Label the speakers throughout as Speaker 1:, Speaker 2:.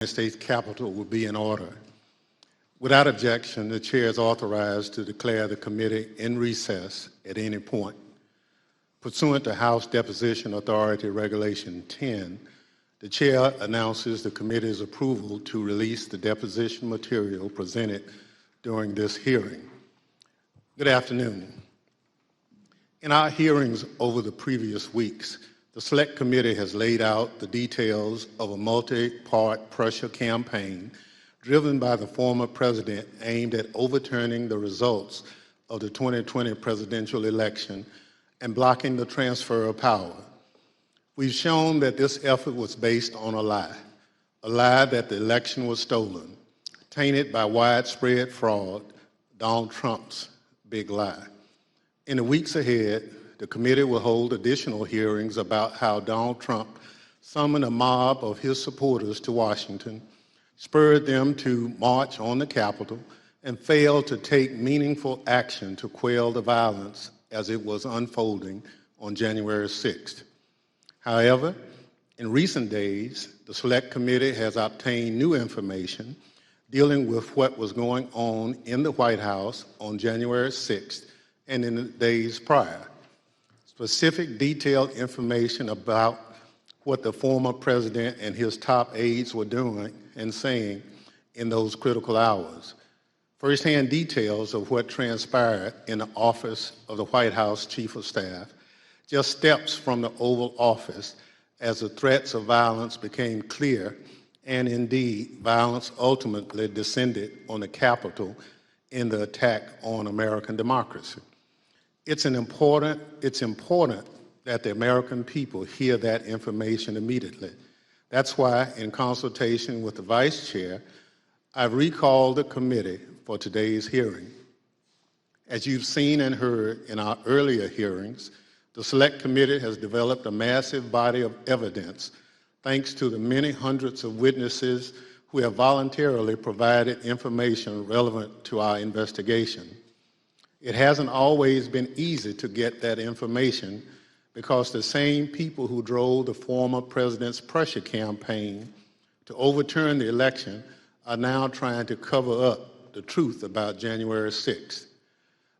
Speaker 1: United States Capitol will be in order. Without objection, the chair is authorized to declare the committee in recess at any point. Pursuant to House Deposition Authority Regulation 10, the chair announces the committee's approval to release the deposition material presented during this hearing. Good afternoon. In our hearings over the previous weeks, the Select Committee has laid out the details of a multi-part pressure campaign driven by the former president aimed at overturning the results of the 2020 presidential election and blocking the transfer of power. We've shown that this effort was based on a lie that the election was stolen, tainted by widespread fraud, Donald Trump's big lie. In the weeks ahead, the committee will hold additional hearings about how Donald Trump summoned a mob of his supporters to Washington, spurred them to march on the Capitol, and failed to take meaningful action to quell the violence as it was unfolding on January 6th. However, in recent days, the Select Committee has obtained new information dealing with what was going on in the White House on January 6th and in the days prior. Specific detailed information about what the former president and his top aides were doing and saying in those critical hours. First-hand details of what transpired in the office of the White House Chief of Staff, just steps from the Oval Office as the threats of violence became clear, and indeed, violence ultimately descended on the Capitol in the attack on American democracy. It's important that the American people hear that information immediately. That's why, in consultation with the Vice Chair, I've recalled the committee for today's hearing. As you've seen and heard in our earlier hearings, the Select Committee has developed a massive body of evidence thanks to the many hundreds of witnesses who have voluntarily provided information relevant to our investigation. It hasn't always been easy to get that information because the same people who drove the former president's pressure campaign to overturn the election are now trying to cover up the truth about January 6th.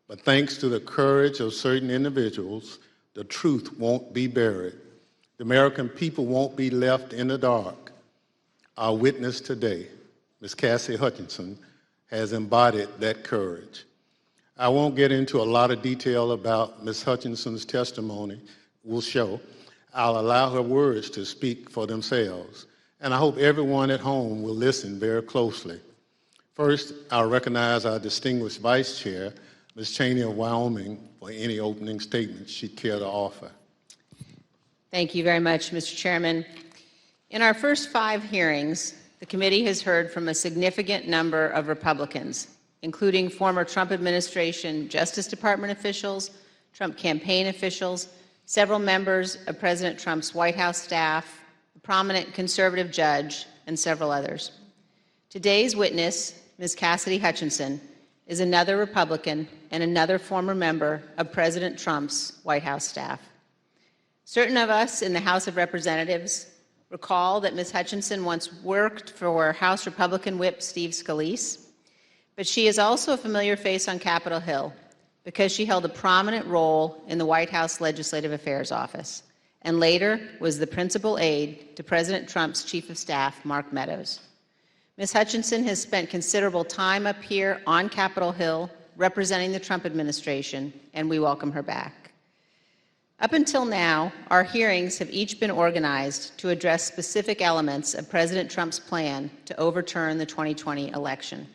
Speaker 1: But thanks to the courage of certain individuals, the truth won't be buried. The American people won't be left in the dark. Our witness today, Ms. Cassidy Hutchinson, has embodied that courage. I won't get into a lot of detail about Ms. Hutchinson's testimony will show. I'll allow her words to speak for themselves, and I hope everyone at home will listen very closely. First, I'll recognize our distinguished Vice Chair, Ms. Cheney of Wyoming, for any opening statements she'd care to offer.
Speaker 2: Thank you very much, Mr. Chairman. In our first 5 hearings, the committee has heard from a significant number of Republicans, including former Trump administration Justice Department officials, Trump campaign officials, several members of President Trump's White House staff, a prominent conservative judge, and several others. Today's witness, Ms. Cassidy Hutchinson, is another Republican and another former member of President Trump's White House staff. Certain of us in the House of Representatives recall that Ms. Hutchinson once worked for House Republican Whip Steve Scalise, but she is also a familiar face on Capitol Hill because she held a prominent role in the White House Legislative Affairs Office and later was the principal aide to President Trump's Chief of Staff, Mark Meadows. Ms. Hutchinson has spent considerable time up here on Capitol Hill representing the Trump administration, and we welcome her back. Up until now, our hearings have each been organized to address specific elements of President Trump's plan to overturn the 2020 election.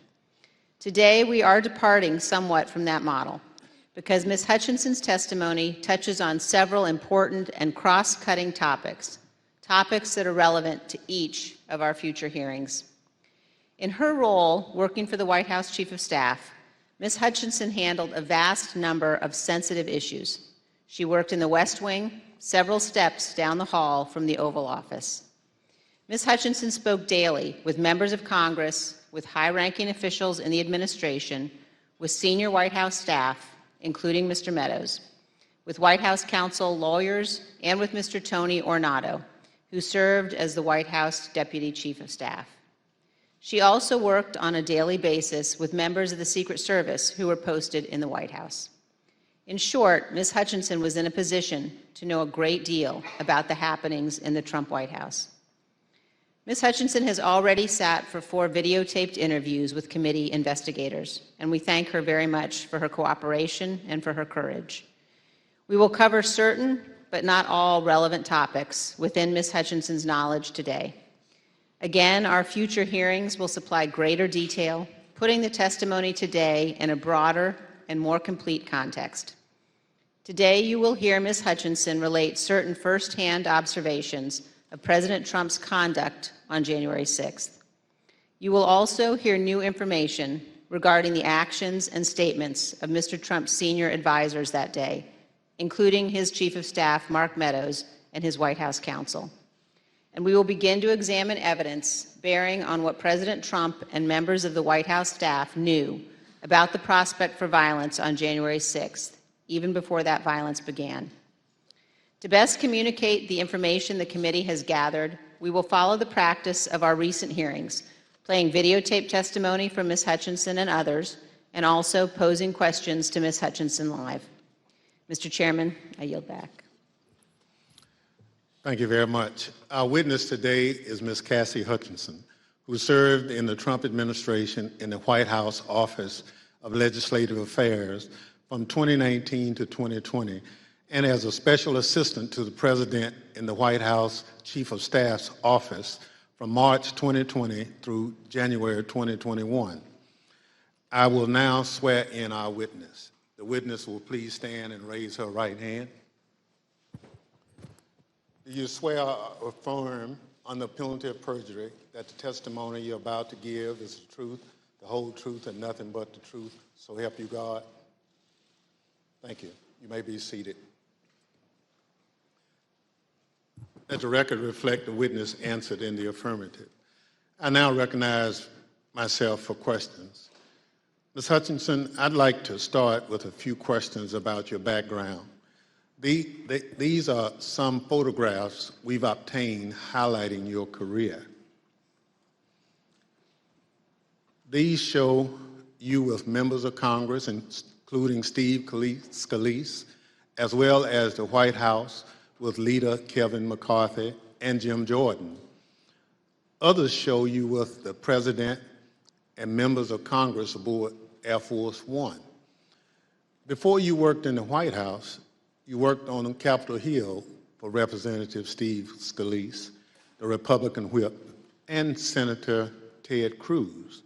Speaker 2: Today, we are departing somewhat from that model because Ms. Hutchinson's testimony touches on several important and cross-cutting topics that are relevant to each of our future hearings. In her role working for the White House Chief of Staff, Ms. Hutchinson handled a vast number of sensitive issues. She worked in the West Wing, several steps down the hall from the Oval Office. Ms. Hutchinson spoke daily with members of Congress, with high-ranking officials in the administration, with senior White House staff, including Mr. Meadows, with White House counsel, lawyers, and with Mr. Tony Ornato, who served as the White House Deputy Chief of Staff. She also worked on a daily basis with members of the Secret Service who were posted in the White House. In short, Ms. Hutchinson was in a position to know a great deal about the happenings in the Trump White House. Ms. Hutchinson has already sat for 4 videotaped interviews with committee investigators, and we thank her very much for her cooperation and for her courage. We will cover certain, but not all, relevant topics within Ms. Hutchinson's knowledge today. Again, our future hearings will supply greater detail, putting the testimony today in a broader and more complete context. Today, you will hear Ms. Hutchinson relate certain firsthand observations of President Trump's conduct on January 6th. You will also hear new information regarding the actions and statements of Mr. Trump's senior advisors that day, including his Chief of Staff, Mark Meadows, and his White House counsel. And we will begin to examine evidence bearing on what President Trump and members of the White House staff knew about the prospect for violence on January 6th, even before that violence began. To best communicate the information the committee has gathered, we will follow the practice of our recent hearings, playing videotape testimony from Ms. Hutchinson and others, and also posing questions to Ms. Hutchinson live. Mr. Chairman, I yield back.
Speaker 1: Thank you very much. Our witness today is Ms. Cassidy Hutchinson, who served in the Trump administration in the White House Office of Legislative Affairs from 2019 to 2020, and as a special assistant to the President in the White House Chief of Staff's office from March 2020 through January 2021. I will now swear in our witness. The witness will please stand and raise her right hand. Do you swear or affirm under penalty of perjury that the testimony you're about to give is the truth, the whole truth, and nothing but the truth, so help you God? Thank you. You may be seated. Let the record reflect the witness answered in the affirmative. I now recognize myself for questions. Ms. Hutchinson, I'd like to start with a few questions about your background. These are some photographs we've obtained highlighting your career. These show you with members of Congress, including Steve Scalise, as well as the White House with leader Kevin McCarthy and Jim Jordan. Others show you with the President and members of Congress aboard Air Force One. Before you worked in the White House, you worked on Capitol Hill for Representative Steve Scalise, the Republican whip, and Senator Ted Cruz.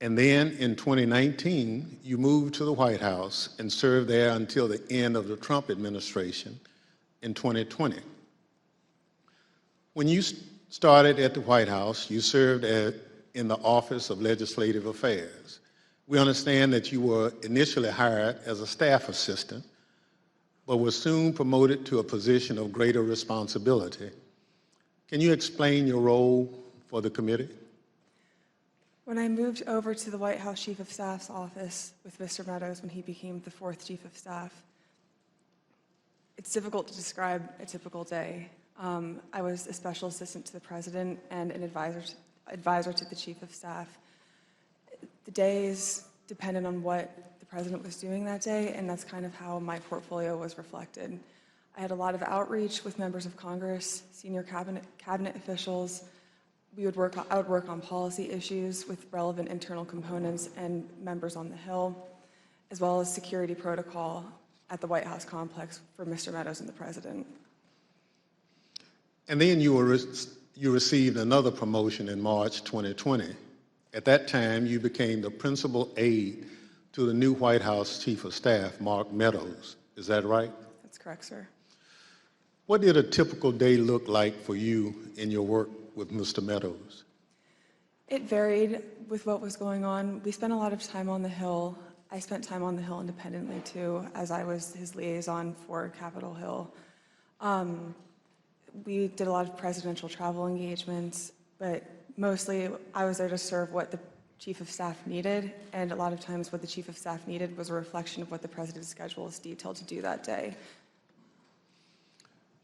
Speaker 1: And then in 2019, you moved to the White House and served there until the end of the Trump administration in 2020. When you started at the White House, you served in the Office of Legislative Affairs. We understand that you were initially hired as a staff assistant, but was soon promoted to a position of greater responsibility. Can you explain your role for the committee?
Speaker 3: When I moved over to the White House Chief of Staff's office with Mr. Meadows when he became the 4th Chief of Staff, it's difficult to describe a typical day. I was a special assistant to the President and an advisor to the Chief of Staff. The days depended on what the President was doing that day, and that's kind of how my portfolio was reflected. I had a lot of outreach with members of Congress, senior cabinet officials. I would work on policy issues with relevant internal components and members on the Hill, as well as security protocol at the White House complex for Mr. Meadows and the President.
Speaker 1: And then you received another promotion in March 2020. At that time, you became the principal aide to the new White House Chief of Staff, Mark Meadows. Is that right?
Speaker 3: That's correct, sir.
Speaker 1: What did a typical day look like for you in your work with Mr. Meadows?
Speaker 3: It varied with what was going on. We spent a lot of time on the Hill. I spent time on the Hill independently too, as I was his liaison for Capitol Hill. We did a lot of presidential travel engagements, but mostly I was there to serve what the Chief of Staff needed, and a lot of times what the Chief of Staff needed was a reflection of what the President's schedule is detailed to do that day.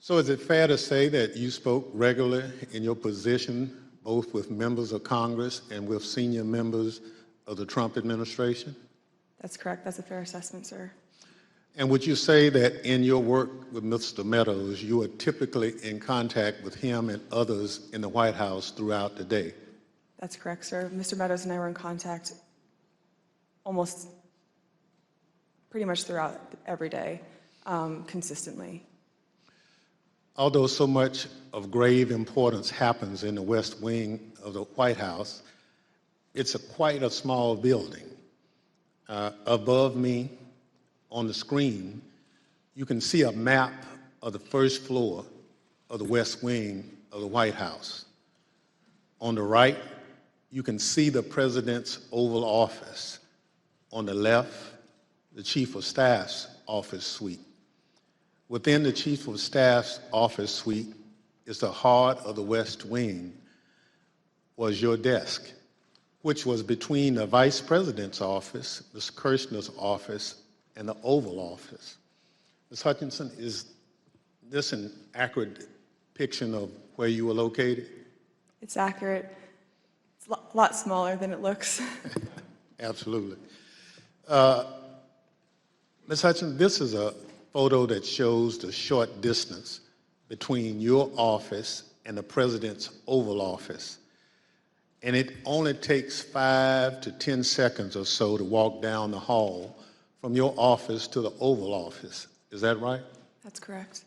Speaker 1: So is it fair to say that you spoke regularly in your position both with members of Congress and with senior members of the Trump administration?
Speaker 3: That's correct. That's a fair assessment, sir.
Speaker 1: And would you say that in your work with Mr. Meadows, you are typically in contact with him and others in the White House throughout the day?
Speaker 3: That's correct, sir. Mr. Meadows and I were in contact almost pretty much throughout every day, consistently.
Speaker 1: Although so much of grave importance happens in the West Wing of the White House, it's quite a small building. Above me on the screen, you can see a map of the first floor of the West Wing of the White House. On the right, you can see the President's Oval Office. On the left, the Chief of Staff's office suite. Within the Chief of Staff's office suite is the heart of the West Wing, was your desk, which was between the Vice President's office, Ms. Kirshner's office, and the Oval Office. Ms. Hutchinson, is this an accurate depiction of where you were located?
Speaker 3: It's accurate. It's a lot smaller than it looks.
Speaker 1: Absolutely. Ms. Hutchinson, this is a photo that shows the short distance between your office and the President's Oval Office. And it only takes 5 to 10 seconds or so to walk down the hall from your office to the Oval Office. Is that right?
Speaker 3: That's correct.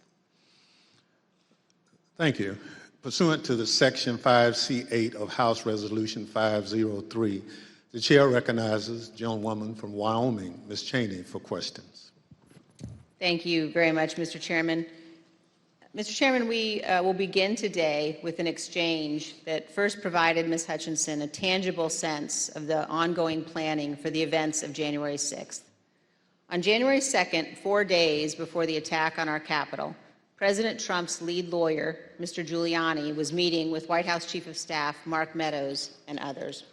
Speaker 1: Thank you. Pursuant to the Section 5C8 of House Resolution 503, the chair recognizes the gentlewoman from Wyoming, Ms. Cheney, for questions.
Speaker 2: Thank you very much, Mr. Chairman. Mr. Chairman, we will begin today with an exchange that first provided Ms. Hutchinson a tangible sense of the ongoing planning for the events of January 6th. On January 2nd, 4 days before the attack on our Capitol, President Trump's lead lawyer, Mr. Giuliani, was meeting with White House Chief of Staff Mark Meadows and others.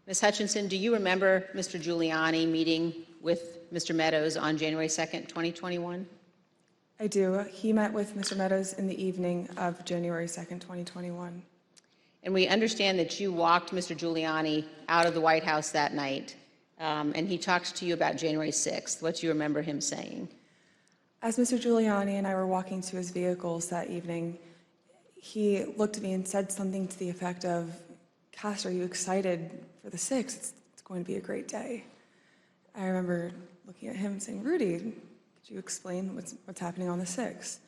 Speaker 2: Ms. Hutchinson, do you remember Mr. Giuliani meeting with Mr. Meadows on January 2nd, 2021?
Speaker 3: I do. He met with Mr. Meadows in the evening of January 2nd, 2021.
Speaker 2: And we understand that you walked Mr. Giuliani out of the White House that night, and he talked to you about January 6th. What do you remember him saying?
Speaker 3: As Mr. Giuliani and I were walking to his vehicles that evening, he looked at me and said something to the effect of, "Cass, are you excited for the 6th? It's going to be a great day." I remember looking at him and saying, "Rudy, could you explain what's happening on the 6th?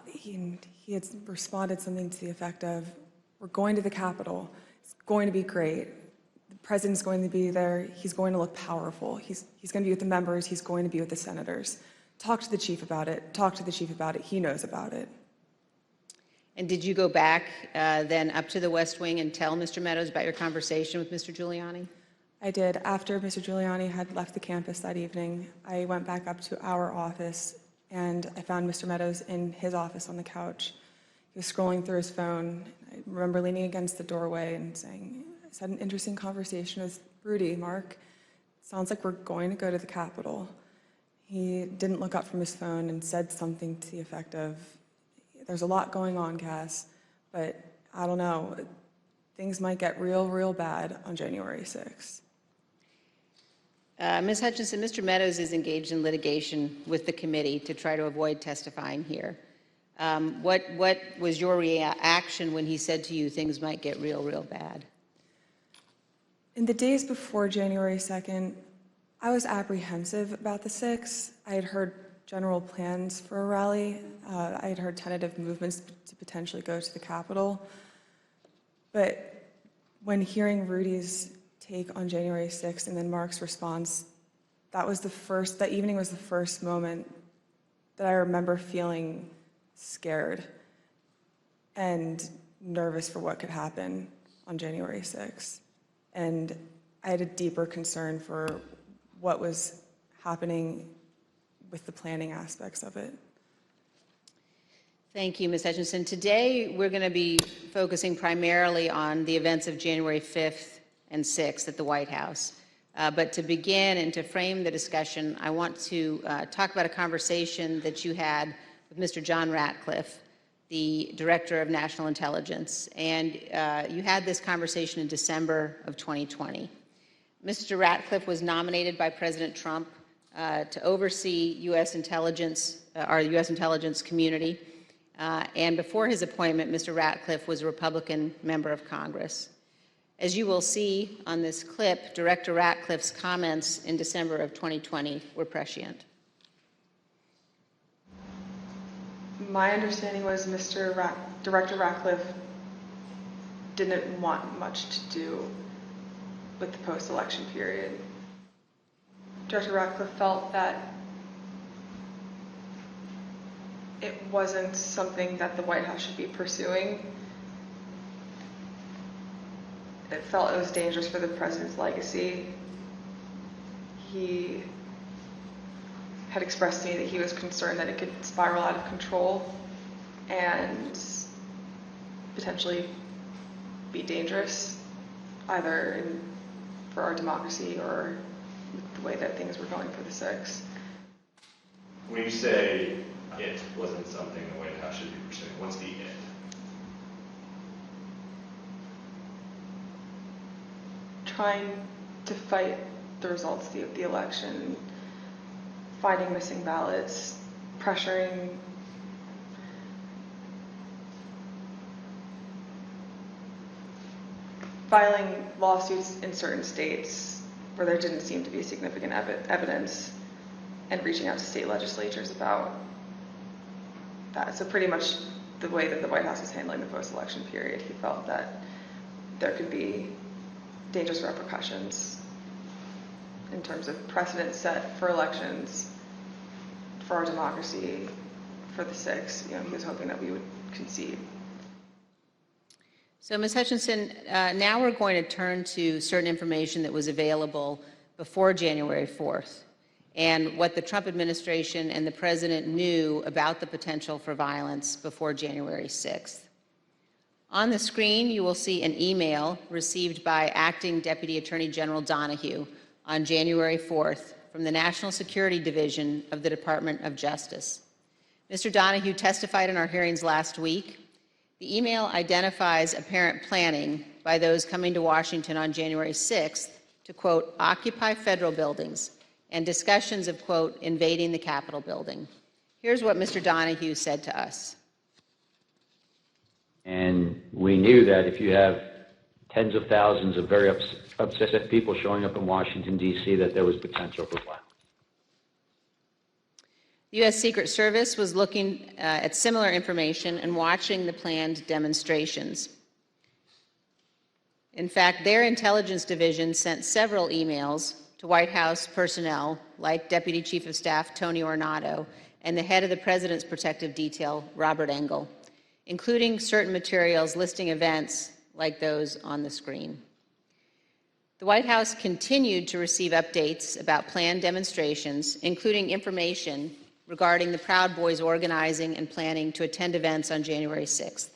Speaker 3: He had responded something to the effect of, "We're going to the Capitol. It's going to be great. The president's going to be there. He's going to look powerful. He's going to be with the members. He's going to be with the senators. Talk to the chief about it. Talk to the chief about it. He knows about it."
Speaker 2: And did you go back then up to the West Wing and tell Mr. Meadows about your conversation with Mr. Giuliani?
Speaker 3: I did. After Mr. Giuliani had left the campus that evening, I went back up to our office, and I found Mr. Meadows in his office on the couch. He was scrolling through his phone. I remember leaning against the doorway and saying, "I had an interesting conversation with Rudy, Mark. Sounds like we're going to go to the Capitol." He didn't look up from his phone and said something to the effect of, "There's a lot going on, Cass, but I don't know. Things might get real bad on January 6th.
Speaker 2: Ms. Hutchinson, Mr. Meadows is engaged in litigation with the committee to try to avoid testifying here. What was your reaction when he said to you things might get real bad?
Speaker 3: In the days before January 2nd, I was apprehensive about the 6th. I had heard general plans for a rally. I had heard tentative movements to potentially go to the Capitol. But when hearing Rudy's take on January 6th and then Mark's response, that evening was the first moment that I remember feeling scared and nervous for what could happen on January 6th. And I had a deeper concern for what was happening with the planning aspects of it.
Speaker 2: Thank you, Ms. Hutchinson. Today, we're going to be focusing primarily on the events of January 5th and 6th at the White House. But to begin and to frame the discussion, I want to talk about a conversation that you had with Mr. John Ratcliffe, the Director of National Intelligence, and you had this conversation in December of 2020. Mr. Ratcliffe was nominated by President Trump to oversee U.S. intelligence, our U.S. intelligence community, and before his appointment, Mr. Ratcliffe was a Republican member of Congress. As you will see on this clip, Director Ratcliffe's comments in December of 2020 were prescient.
Speaker 3: My understanding was Director Ratcliffe didn't want much to do with the post-election period. Director Ratcliffe felt that it wasn't something that the White House should be pursuing. It felt it was dangerous for the president's legacy. He had expressed to me that he was concerned that it could spiral out of control and potentially be dangerous, either for our democracy or the way that things were going for the 6th.
Speaker 4: When you say it wasn't something the White House should be pursuing, what's the it?
Speaker 3: Trying to fight the results of the election, finding missing ballots, pressuring filing lawsuits in certain states where there didn't seem to be significant evidence, and reaching out to state legislatures about that. So pretty much the way that the White House is handling the post-election period, he felt that there could be dangerous repercussions in terms of precedent set for elections, for our democracy, for the 6th. He was hoping that we would concede.
Speaker 2: So, Ms. Hutchinson, now we're going to turn to certain information that was available before January 4th and what the Trump administration and the president knew about the potential for violence before January 6th. On the screen, you will see an email received by Acting Deputy Attorney General Donahue on January 4th from the National Security Division of the Department of Justice. Mr. Donahue testified in our hearings last week. The email identifies apparent planning by those coming to Washington on January 6th to, quote, occupy federal buildings, and discussions of, quote, invading the Capitol building. Here's what Mr. Donahue said to us.
Speaker 5: And we knew that if you have tens of thousands of very upset people showing up in Washington, D.C., that there was potential for violence.
Speaker 2: The U.S. Secret Service was looking at similar information and watching the planned demonstrations. In fact, their intelligence division sent several emails to White House personnel like Deputy Chief of Staff Tony Ornato and the head of the President's Protective Detail, Robert Engel, including certain materials listing events like those on the screen. The White House continued to receive updates about planned demonstrations, including information regarding the Proud Boys organizing and planning to attend events on January 6th.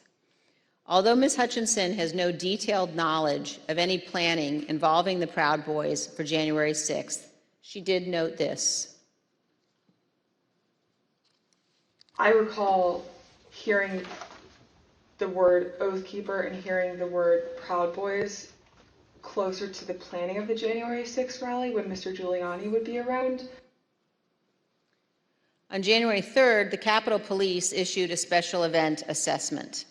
Speaker 2: Although Ms. Hutchinson has no detailed knowledge of any planning involving the Proud Boys for January 6th, she did note this.
Speaker 3: I recall hearing the word Oath Keeper and hearing the word Proud Boys closer to the planning of the January 6th rally when Mr. Giuliani would be around.
Speaker 2: On January 3rd, the Capitol Police issued a special event assessment.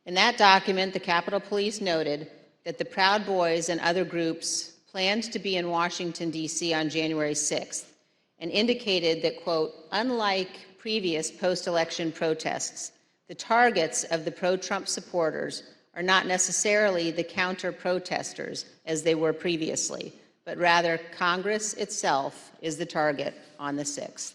Speaker 2: In that document, the Capitol Police noted that the Proud Boys and other groups planned to be in Washington, D.C. on January 6th and indicated that, quote, unlike previous post-election protests, the targets of the pro-Trump supporters are not necessarily the counter-protesters as they were previously, but rather Congress itself is the target on the 6th.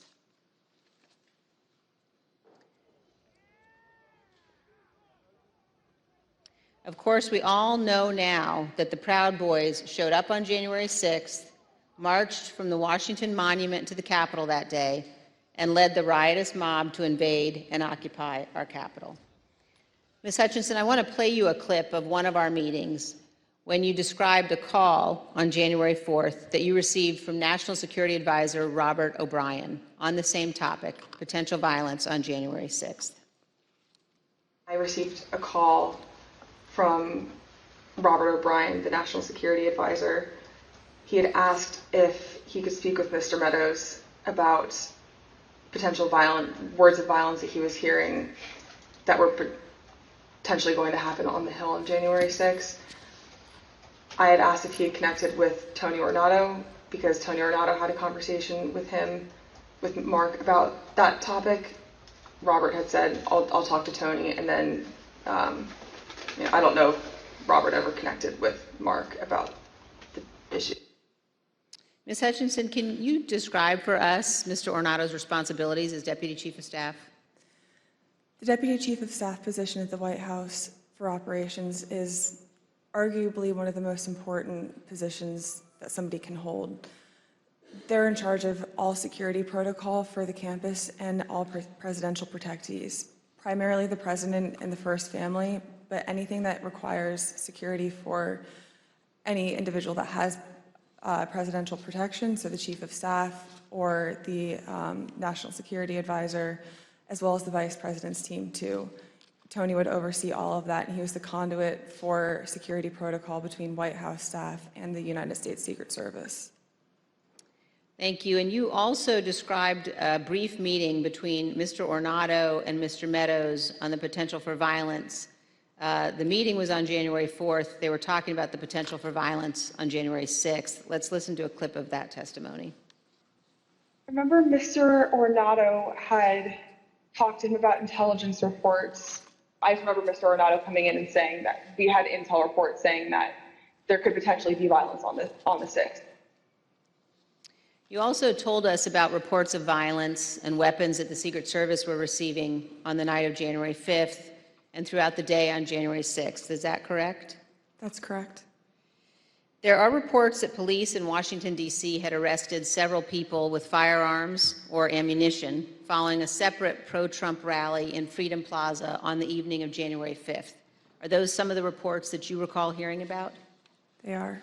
Speaker 2: Of course, we all know now that the Proud Boys showed up on January 6th, marched from the Washington Monument to the Capitol that day, and led the riotous mob to invade and occupy our Capitol. Ms. Hutchinson, I want to play you a clip of one of our meetings when you described a call on January 4th that you received from National Security Advisor Robert O'Brien on the same topic, potential violence on January 6th.
Speaker 3: I received a call from Robert O'Brien, the National Security Advisor. He had asked if he could speak with Mr. Meadows about potential words of violence that he was hearing that were potentially going to happen on the Hill on January 6th. I had asked if he had connected with Tony Ornato because Tony Ornato had a conversation with Mark about that topic. Robert had said, I'll talk to Tony, and then I don't know if Robert ever connected with Mark about the issue.
Speaker 2: Ms. Hutchinson, can you describe for us Mr. Ornato's responsibilities as Deputy Chief of Staff?
Speaker 3: The Deputy Chief of Staff position at the White House for operations is arguably one of the most important positions that somebody can hold. They're in charge of all security protocol for the campus and all presidential protectees, primarily the president and the First Family, but anything that requires security for any individual that has presidential protection, so the Chief of Staff or the National Security Advisor, as well as the Vice President's team too. Tony would oversee all of that, and he was the conduit for security protocol between White House staff and the United States Secret Service.
Speaker 2: Thank you. And you also described a brief meeting between Mr. Ornato and Mr. Meadows on the potential for violence. The meeting was on January 4th. They were talking about the potential for violence on January 6th. Let's listen to a clip of that testimony.
Speaker 3: I remember Mr. Ornato had talked to him about intelligence reports. I remember Mr. Ornato coming in and saying that we had intel reports saying that there could potentially be violence on the 6th.
Speaker 2: You also told us about reports of violence and weapons that the Secret Service were receiving on the night of January 5th and throughout the day on January 6th. Is that correct?
Speaker 3: That's correct.
Speaker 2: There are reports that police in Washington, D.C. had arrested several people with firearms or ammunition following a separate pro-Trump rally in Freedom Plaza on the evening of January 5th. Are those some of the reports that you recall hearing about?
Speaker 3: They are.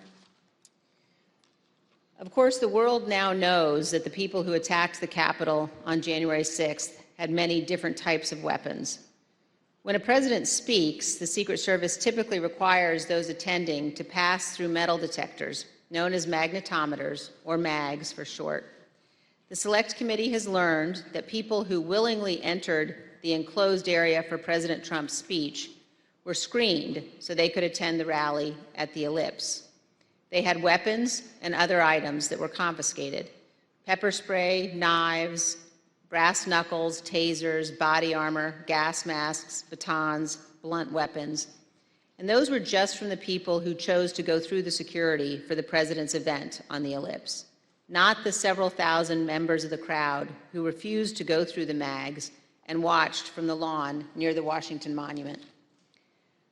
Speaker 2: Of course, the world now knows that the people who attacked the Capitol on January 6th had many different types of weapons. When a president speaks, the Secret Service typically requires those attending to pass through metal detectors, known as magnetometers, or MAGs for short. The Select Committee has learned that people who willingly entered the enclosed area for President Trump's speech were screened so they could attend the rally at the Ellipse. They had weapons and other items that were confiscated: pepper spray, knives, brass knuckles, tasers, body armor, gas masks, batons, blunt weapons. And those were just from the people who chose to go through the security for the president's event on the Ellipse, not the several thousand members of the crowd who refused to go through the MAGs and watched from the lawn near the Washington Monument.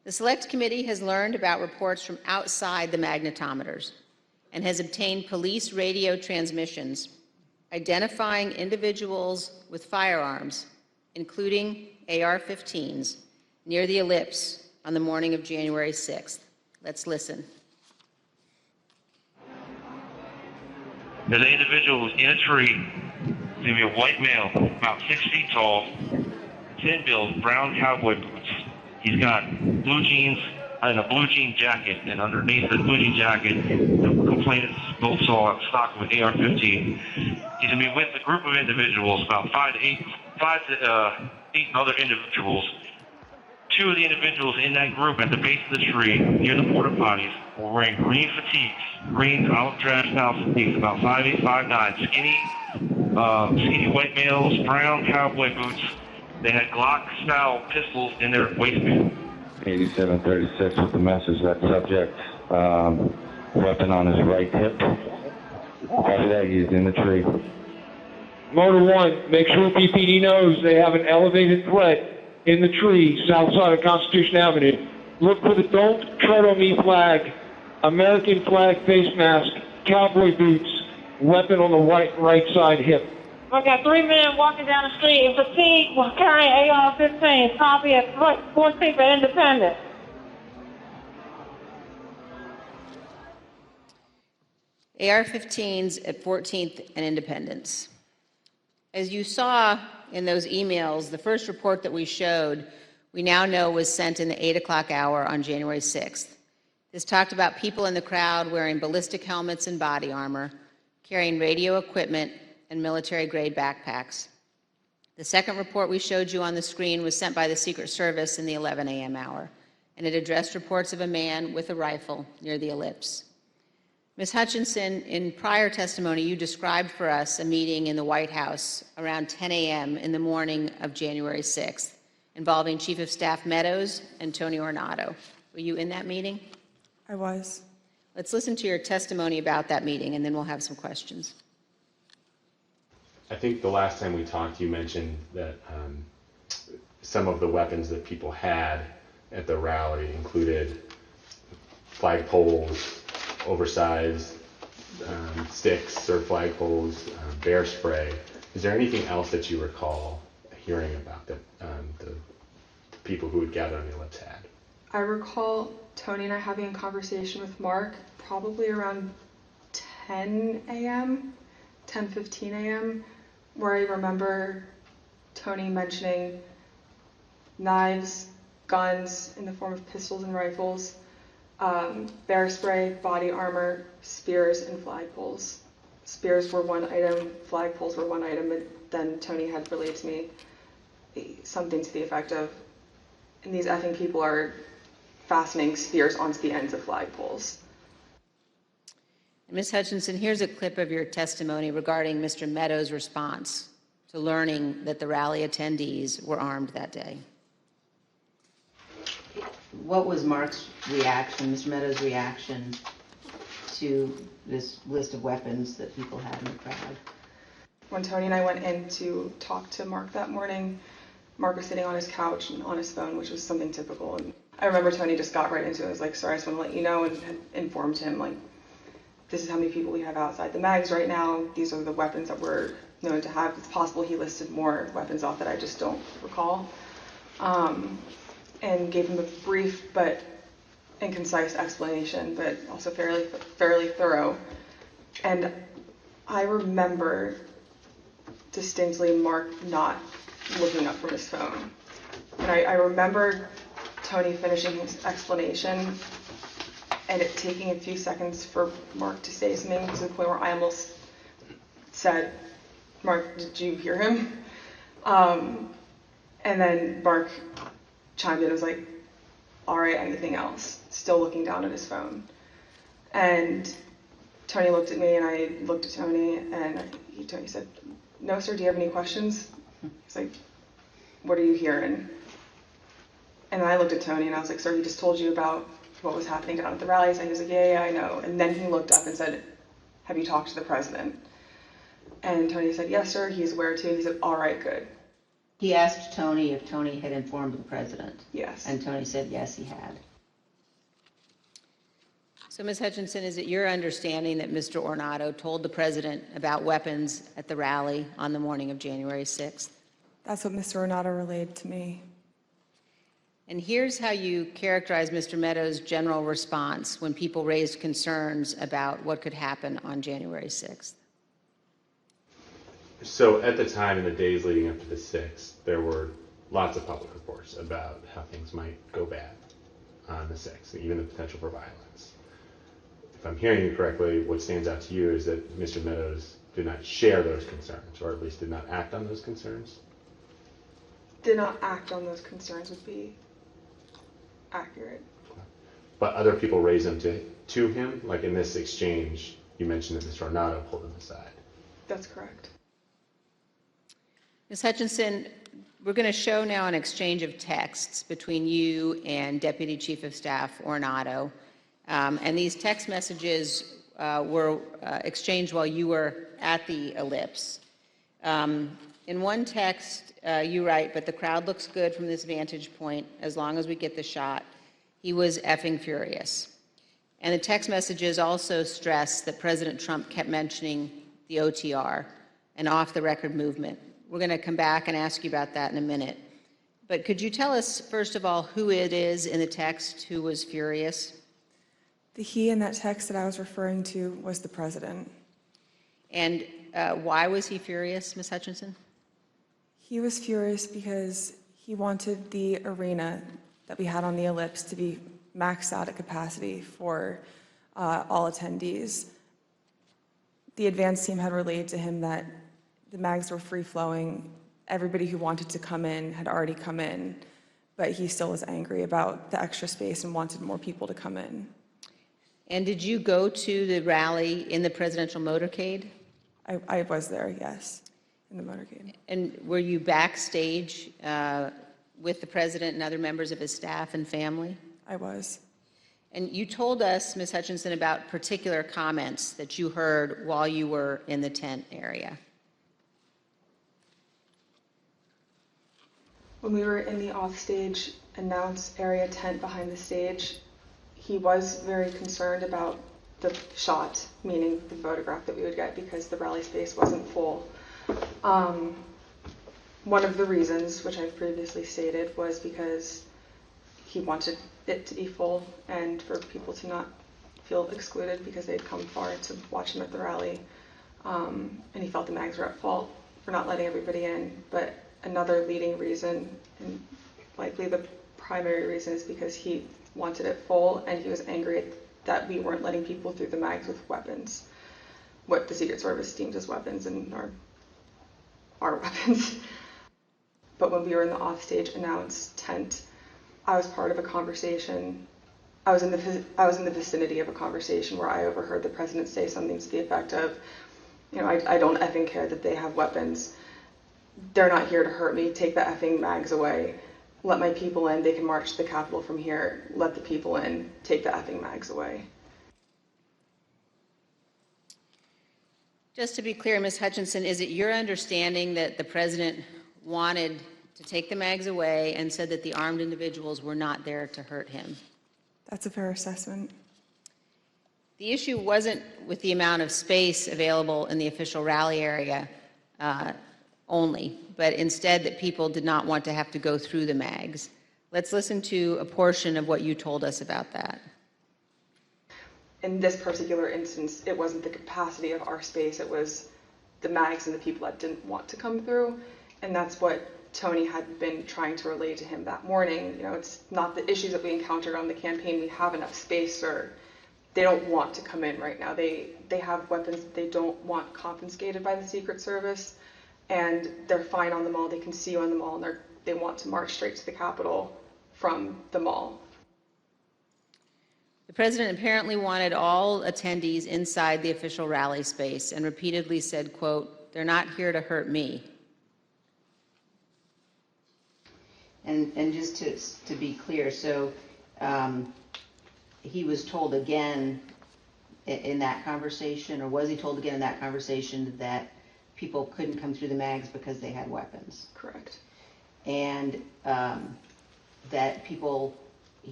Speaker 2: The Select Committee has learned about reports from outside the magnetometers and has obtained police radio transmissions identifying individuals with firearms, including AR-15s, near the Ellipse on the morning of January 6th. Let's listen.
Speaker 6: There's an individual in a tree. He's going to be a white male, about 6 feet tall, thin build, brown cowboy boots. He's got blue jeans and a blue jean jacket, and underneath the blue jean jacket, the complainants both saw a stock with AR-15. He's going to be with a group of individuals, about five to eight other individuals. Two of the individuals in that group at the base of the tree, near the porta potties, were wearing green fatigues, green olive drab style fatigues, about 5'8", 5'9", skinny white males, brown cowboy boots. They had Glock-style pistols in their waistband.
Speaker 7: 8736 with the message, that subject, weapon on his right hip. After that, he's in the tree.
Speaker 8: Motor 1, make sure PPD knows they have an elevated threat in the tree south side of Constitution Avenue. Look for the Don't Tread on Me flag, American flag face mask, cowboy boots, weapon on the right side hip.
Speaker 9: I got 3 men walking down the street in fatigue while carrying AR-15. Copy at 14th and Independent.
Speaker 2: AR-15s at 14th and Independence. As you saw in those emails, the first report that we showed, we now know was sent in the 8 o'clock hour on January 6th. This talked about people in the crowd wearing ballistic helmets and body armor, carrying radio equipment and military-grade backpacks. The second report we showed you on the screen was sent by the Secret Service in the 11 a.m. hour, and it addressed reports of a man with a rifle near the ellipse. Ms. Hutchinson, in prior testimony, you described for us a meeting in the White House around 10 a.m. in the morning of January 6th, involving Chief of Staff Meadows and Tony Ornato. Were you in that meeting?
Speaker 3: I was.
Speaker 2: Let's listen to your testimony about that meeting, and then we'll have some questions.
Speaker 4: I think the last time we talked, you mentioned that some of the weapons that people had at the rally included flagpoles, oversized sticks or flagpoles, bear spray. Is there anything else that you recall hearing about that the people who would gather on the ellipse had?
Speaker 3: I recall Tony and I having a conversation with Mark probably around 10 a.m., 10:15 a.m., where I remember Tony mentioning knives, guns in the form of pistols and rifles, bear spray, body armor, spears, and flagpoles. Spears were one item, flagpoles were one item, and then Tony had relayed to me something to the effect of, and these effing people are fastening spears onto the ends of flagpoles.
Speaker 2: Ms. Hutchinson, here's a clip of your testimony regarding Mr. Meadows' response to learning that the rally attendees were armed that day. What was Mark's reaction, Mr. Meadows' reaction to this list of weapons that people had in the crowd?
Speaker 3: When Tony and I went in to talk to Mark that morning, Mark was sitting on his couch and on his phone, which was something typical. And I remember Tony just got right into it. I was like, sorry, I just want to let you know, and had informed him, like, this is how many people we have outside the mags right now. These are the weapons that we're known to have. It's possible he listed more weapons off that I just don't recall. And gave him a brief but and concise explanation, but also fairly thorough. And I remember distinctly Mark not looking up from his phone. And I remember Tony finishing his explanation and it taking a few seconds for Mark to say something, to the point where I almost said, Mark, did you hear him? And then Mark chimed in and was like, all right, anything else? Still looking down at his phone. And Tony looked at me and I looked at Tony and Tony said, no, sir, do you have any questions? He's like, what are you hearing? And I looked at Tony and I was like, sir, he just told you about what was happening down at the rallies. And he was like, yeah, I know. And then he looked up and said, have you talked to the president? And Tony said, yes, sir, he's aware too. He said, all right, good.
Speaker 2: He asked Tony if Tony had informed the president.
Speaker 3: Yes.
Speaker 2: And Tony said, yes, he had. So, Ms. Hutchinson, is it your understanding that Mr. Ornato told the president about weapons at the rally on the morning of January 6th?
Speaker 3: That's what Mr. Ornato relayed to me.
Speaker 2: And here's how you characterize Mr. Meadows' general response when people raised concerns about what could happen on January 6th.
Speaker 4: So at the time, in the days leading up to the 6th, there were lots of public reports about how things might go bad on the 6th, even the potential for violence. If I'm hearing you correctly, what stands out to you is that Mr. Meadows did not share those concerns, or at least did not act on those concerns?
Speaker 3: Did not act on those concerns would be accurate.
Speaker 4: But other people raised them to him? Like in this exchange, you mentioned that Mr. Ornato pulled him aside.
Speaker 3: That's correct.
Speaker 2: Ms. Hutchinson, we're going to show now an exchange of texts between you and Deputy Chief of Staff Ornato. And these text messages were exchanged while you were at the ellipse. In one text, you write, but the crowd looks good from this vantage point as long as we get the shot. He was effing furious. And the text messages also stress that President Trump kept mentioning the OTR, an off-the-record movement. We're going to come back and ask you about that in a minute. But could you tell us, first of all, who it is in the text who was furious?
Speaker 3: The he in that text that I was referring to was the president.
Speaker 2: And why was he furious, Ms. Hutchinson?
Speaker 3: He was furious because he wanted the arena that we had on the Ellipse to be maxed out at capacity for all attendees. The advance team had relayed to him that the mags were free-flowing. Everybody who wanted to come in had already come in, but he still was angry about the extra space and wanted more people to come in.
Speaker 2: And did you go to the rally in the presidential motorcade?
Speaker 3: I was there, yes, in the motorcade.
Speaker 2: And were you backstage with the president and other members of his staff and family?
Speaker 3: I was.
Speaker 2: And you told us, Ms. Hutchinson, about particular comments that you heard while you were in the tent area.
Speaker 3: When we were in the offstage announce area tent behind the stage, he was very concerned about the shot, meaning the photograph that we would get, because the rally space wasn't full. One of the reasons, which I've previously stated, was because he wanted it to be full and for people to not feel excluded because they'd come far to watch him at the rally. And he felt the mags were at fault for not letting everybody in. But another leading reason, and likely the primary reason, is because he wanted it full and he was angry that we weren't letting people through the mags with weapons, what the Secret Service deemed as weapons and our weapons. But when we were in the offstage announce tent, I was part of a conversation. I was in the vicinity of a conversation where I overheard the president say something to the effect of, you know, I don't effing care that they have weapons. They're not here to hurt me. Take the effing mags away. Let my people in. They can march to the Capitol from here. Let the people in. Take the effing mags away.
Speaker 2: Just to be clear, Ms. Hutchinson, is it your understanding that the president wanted to take the mags away and said that the armed individuals were not there to hurt him?
Speaker 3: That's a fair assessment.
Speaker 2: The issue wasn't with the amount of space available in the official rally area only, but instead that people did not want to have to go through the mags. Let's listen to a portion of what you told us about that.
Speaker 3: In this particular instance, it wasn't the capacity of our space, it was the mags and the people that didn't want to come through. And that's what Tony had been trying to relay to him that morning. You know, it's not the issues that we encountered on the campaign. We have enough space, or they don't want to come in right now. They have weapons that they don't want confiscated by the Secret Service, and they're fine on the mall. They can see you on the mall, and they want to march straight to the Capitol from the mall.
Speaker 2: The president apparently wanted all attendees inside the official rally space and repeatedly said, quote, "They're not here to hurt me."
Speaker 10: And just to be clear, so he was told again in that conversation, or was he told again in that conversation, that people couldn't come through the mags because they had weapons?
Speaker 3: Correct.
Speaker 10: And that people,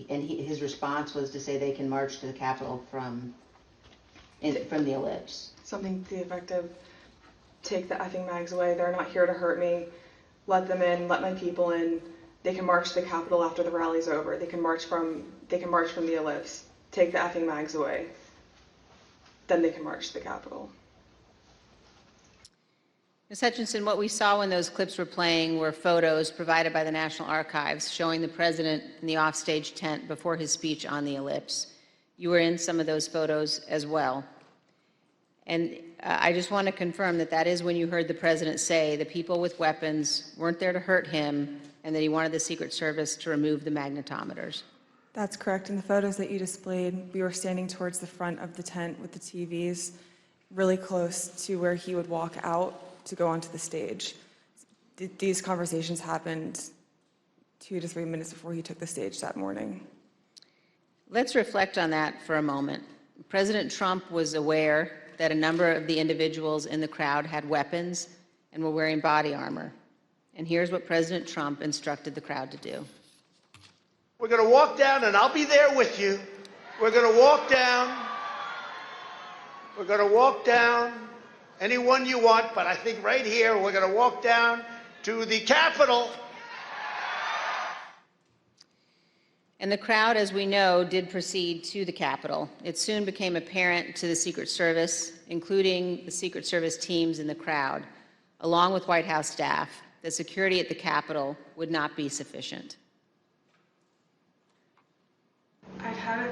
Speaker 10: and his response was to say they can march to the Capitol from the Ellipse.
Speaker 3: Something to the effect of, take the effing mags away. They're not here to hurt me. Let them in. Let my people in. They can march to the Capitol after the rally's over. They can march from the Ellipse. Take the effing mags away. Then they can march to the Capitol.
Speaker 2: Ms. Hutchinson, what we saw when those clips were playing were photos provided by the National Archives showing the president in the offstage tent before his speech on the Ellipse. You were in some of those photos as well. And I just want to confirm that that is when you heard the president say the people with weapons weren't there to hurt him and that he wanted the Secret Service to remove the magnetometers.
Speaker 3: That's correct. In the photos that you displayed, we were standing towards the front of the tent with the TVs, really close to where he would walk out to go onto the stage. These conversations happened 2 to 3 minutes before he took the stage that morning.
Speaker 2: Let's reflect on that for a moment. President Trump was aware that a number of the individuals in the crowd had weapons and were wearing body armor. And here's what President Trump instructed the crowd to do.
Speaker 11: We're going to walk down, and I'll be there with you. We're going to walk down. We're going to walk down anyone you want, but I think right here we're going to walk down to the Capitol.
Speaker 2: And the crowd, as we know, did proceed to the Capitol. It soon became apparent to the Secret Service, including the Secret Service teams in the crowd, along with White House staff, that security at the Capitol would not be sufficient.
Speaker 3: I'd had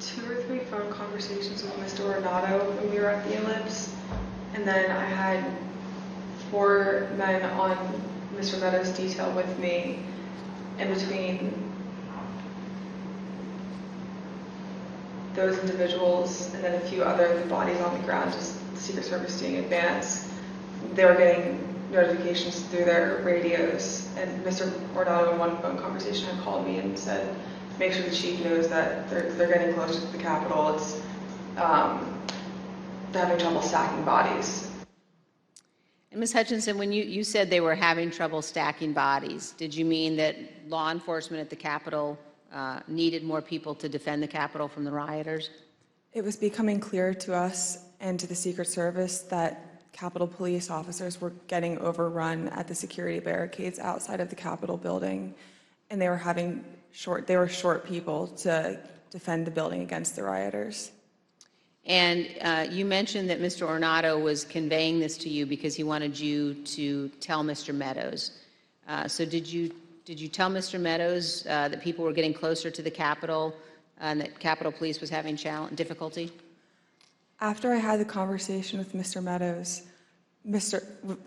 Speaker 3: 2 or 3 phone conversations with Mr. Ornato when we were at the Ellipse, and then I had 4 men on Mr. Meadows' detail with me in between those individuals and then a few other bodies on the ground, just the Secret Service doing advance. They were getting notifications through their radios, and Mr. Ornato in one phone conversation had called me and said, make sure the chief knows that they're getting closer to the Capitol. It's they're having trouble stacking bodies.
Speaker 2: And Ms. Hutchinson, when you said they were having trouble stacking bodies, did you mean that law enforcement at the Capitol needed more people to defend the Capitol from the rioters?
Speaker 3: It was becoming clear to us and to the Secret Service that Capitol police officers were getting overrun at the security barricades outside of the Capitol building, and they were short people to defend the building against the rioters. And you mentioned that Mr. Ornato was conveying this to you because he wanted you to tell Mr. Meadows. So did you tell Mr. Meadows that people were getting closer to the Capitol and that Capitol Police was having difficulty? After I had the conversation with Mr. Meadows,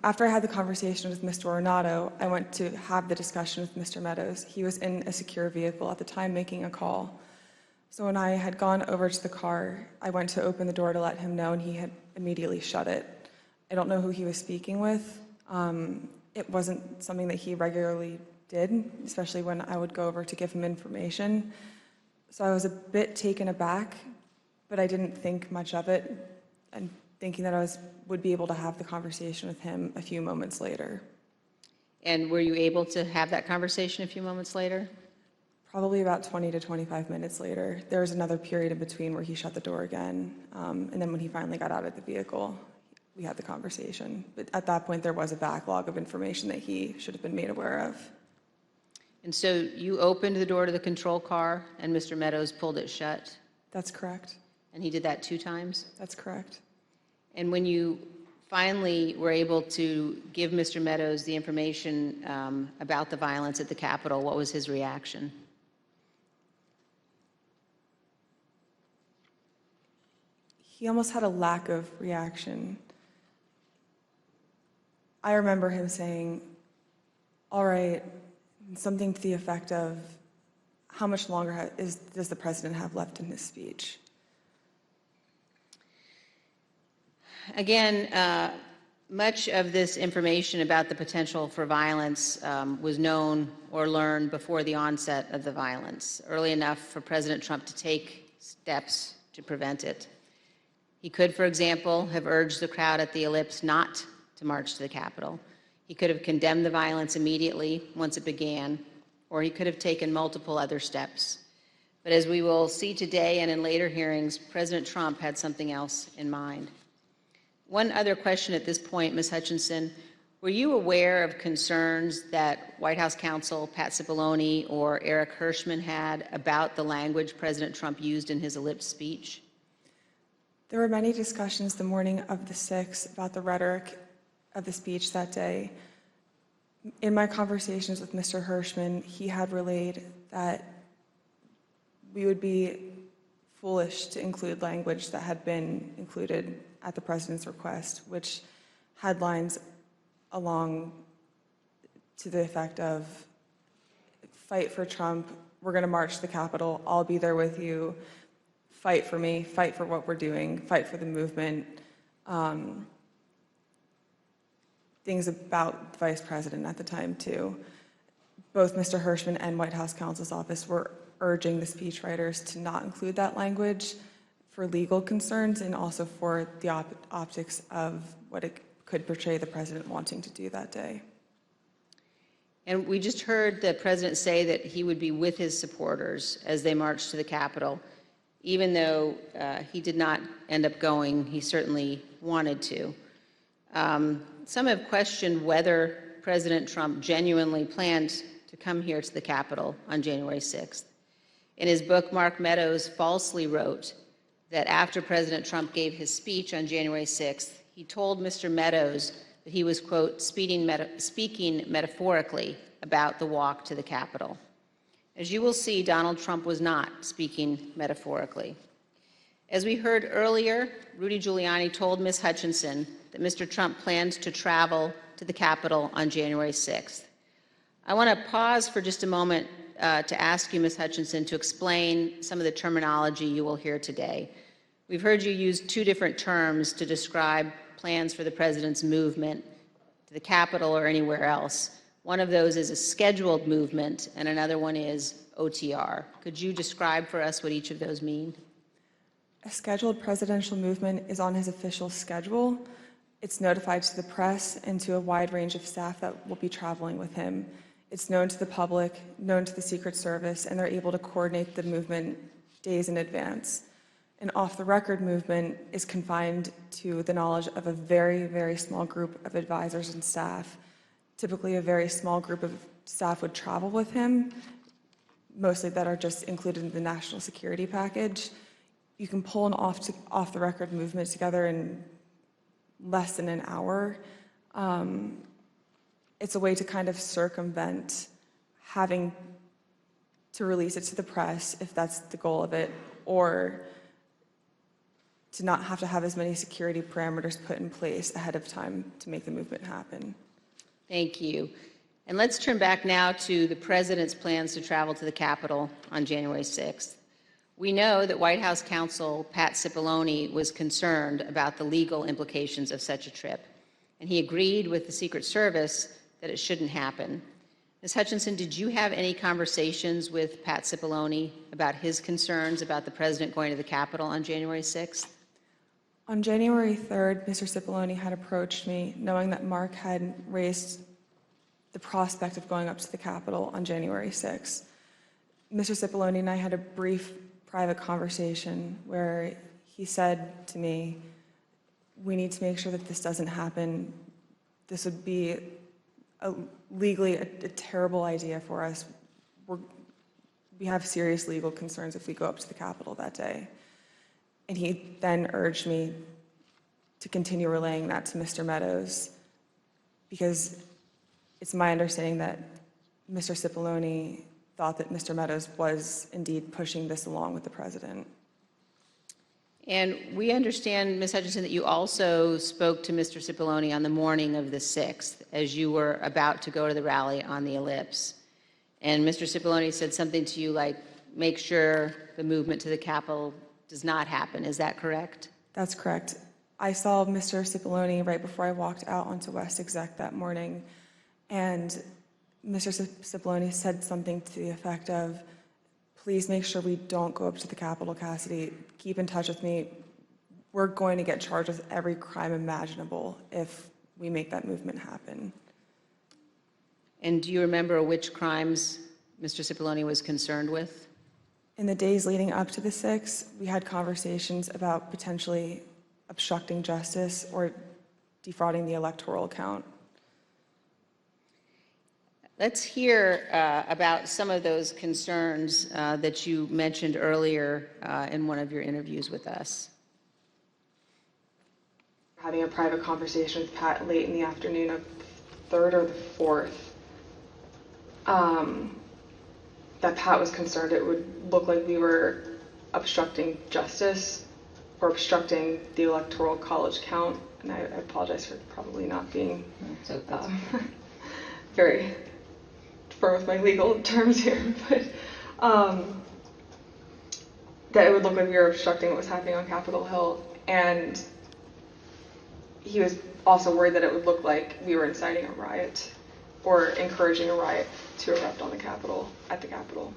Speaker 3: after I had the conversation with Mr. Ornato, I went to have the discussion with Mr. Meadows. He was in a secure vehicle at the time making a call. So when I had gone over to the car, I went to open the door to let him know, and he had immediately shut it. I don't know who he was speaking with. It wasn't something that he regularly did, especially when I would go over to give him information. So I was a bit taken aback, but I didn't think much of it, and thinking that I would be able to have the conversation with him a few moments later.
Speaker 2: And were you able to have that conversation a few moments later?
Speaker 3: Probably about 20 to 25 minutes later. There was another period in between where he shut the door again, and then when he finally got out of the vehicle, we had the conversation. But at that point, there was a backlog of information that he should have been made aware of.
Speaker 2: And so you opened the door to the control car, and Mr. Meadows pulled it shut?
Speaker 3: That's correct.
Speaker 2: And he did that 2 times?
Speaker 3: That's correct.
Speaker 2: And when you finally were able to give Mr. Meadows the information about the violence at the Capitol, what was his reaction?
Speaker 3: He almost had a lack of reaction. I remember him saying, all right, something to the effect of, how much longer does the president have left in his speech?
Speaker 2: Again, much of this information about the potential for violence was known or learned before the onset of the violence, early enough for President Trump to take steps to prevent it. He could, for example, have urged the crowd at the Ellipse not to march to the Capitol. He could have condemned the violence immediately once it began, or he could have taken multiple other steps. But as we will see today and in later hearings, President Trump had something else in mind. One other question at this point, Ms. Hutchinson, were you aware of concerns that White House counsel Pat Cipollone or Eric Hirschman had about the language President Trump used in his Ellipse speech?
Speaker 3: There were many discussions the morning of the 6th about the rhetoric of the speech that day. In my conversations with Mr. Hirschman, he had relayed that we would be foolish to include language that had been included at the president's request, which had lines along to the effect of, fight for Trump, we're going to march to the Capitol, I'll be there with you, fight for me, fight for what we're doing, fight for the movement. Things about the vice president at the time, too. Both Mr. Hirschman and White House counsel's office were urging the speechwriters to not include that language for legal concerns and also for the optics of what it could portray the president wanting to do that day.
Speaker 2: And we just heard the president say that he would be with his supporters as they marched to the Capitol. Even though he did not end up going, he certainly wanted to. Some have questioned whether President Trump genuinely planned to come here to the Capitol on January 6th. In his book, Mark Meadows falsely wrote that after President Trump gave his speech on January 6th, he told Mr. Meadows that he was, quote, speaking metaphorically about the walk to the Capitol. As you will see, Donald Trump was not speaking metaphorically. As we heard earlier, Rudy Giuliani told Ms. Hutchinson that Mr. Trump plans to travel to the Capitol on January 6th. I want to pause for just a moment to ask you, Ms. Hutchinson, to explain some of the terminology you will hear today. We've heard you use two different terms to describe plans for the president's movement to the Capitol or anywhere else. One of those is a scheduled movement, and another one is OTR. Could you describe for us what each of those mean?
Speaker 3: A scheduled presidential movement is on his official schedule. It's notified to the press and to a wide range of staff that will be traveling with him. It's known to the public, known to the Secret Service, and they're able to coordinate the movement days in advance. An off-the-record movement is confined to the knowledge of a very, very small group of advisors and staff. Typically, a very small group of staff would travel with him, mostly that are just included in the national security package. You can pull an off-the-record movement together in less than an hour. It's a way to kind of circumvent having to release it to the press, if that's the goal of it, or to not have to have as many security parameters put in place ahead of time to make the movement happen.
Speaker 2: Thank you. And let's turn back now to the president's plans to travel to the Capitol on January 6th. We know that White House counsel Pat Cipollone was concerned about the legal implications of such a trip, and he agreed with the Secret Service that it shouldn't happen. Ms. Hutchinson, did you have any conversations with Pat Cipollone about his concerns about the president going to the Capitol on January 6th?
Speaker 3: On January 3rd, Mr. Cipollone had approached me, knowing that Mark had raised the prospect of going up to the Capitol on January 6th. Mr. Cipollone and I had a brief private conversation where he said to me, we need to make sure that this doesn't happen. This would be legally a terrible idea for us. We have serious legal concerns if we go up to the Capitol that day. And he then urged me to continue relaying that to Mr. Meadows, because it's my understanding that Mr. Cipollone thought that Mr. Meadows was indeed pushing this along with the president.
Speaker 2: And we understand, Ms. Hutchinson, that you also spoke to Mr. Cipollone on the morning of the 6th as you were about to go to the rally on the Ellipse. And Mr. Cipollone said something to you like, make sure the movement to the Capitol does not happen. Is that correct?
Speaker 3: That's correct. I saw Mr. Cipollone right before I walked out onto West Exec that morning, and Mr. Cipollone said something to the effect of, please make sure we don't go up to the Capitol, Cassidy. Keep in touch with me. We're going to get charged with every crime imaginable if we make that movement happen.
Speaker 2: And do you remember which crimes Mr. Cipollone was concerned with?
Speaker 3: In the days leading up to the 6th, we had conversations about potentially obstructing justice or defrauding the electoral count.
Speaker 2: Let's hear about some of those concerns that you mentioned earlier in one of your interviews with us.
Speaker 3: Having a private conversation with Pat late in the afternoon of the 3rd or the 4th, that Pat was concerned it would look like we were obstructing justice or obstructing the electoral college count. And I apologize for probably not being very firm with my legal terms here, but that it would look like we were obstructing what was happening on Capitol Hill. And he was also worried that it would look like we were inciting a riot or encouraging a riot to erupt on the Capitol, at the Capitol.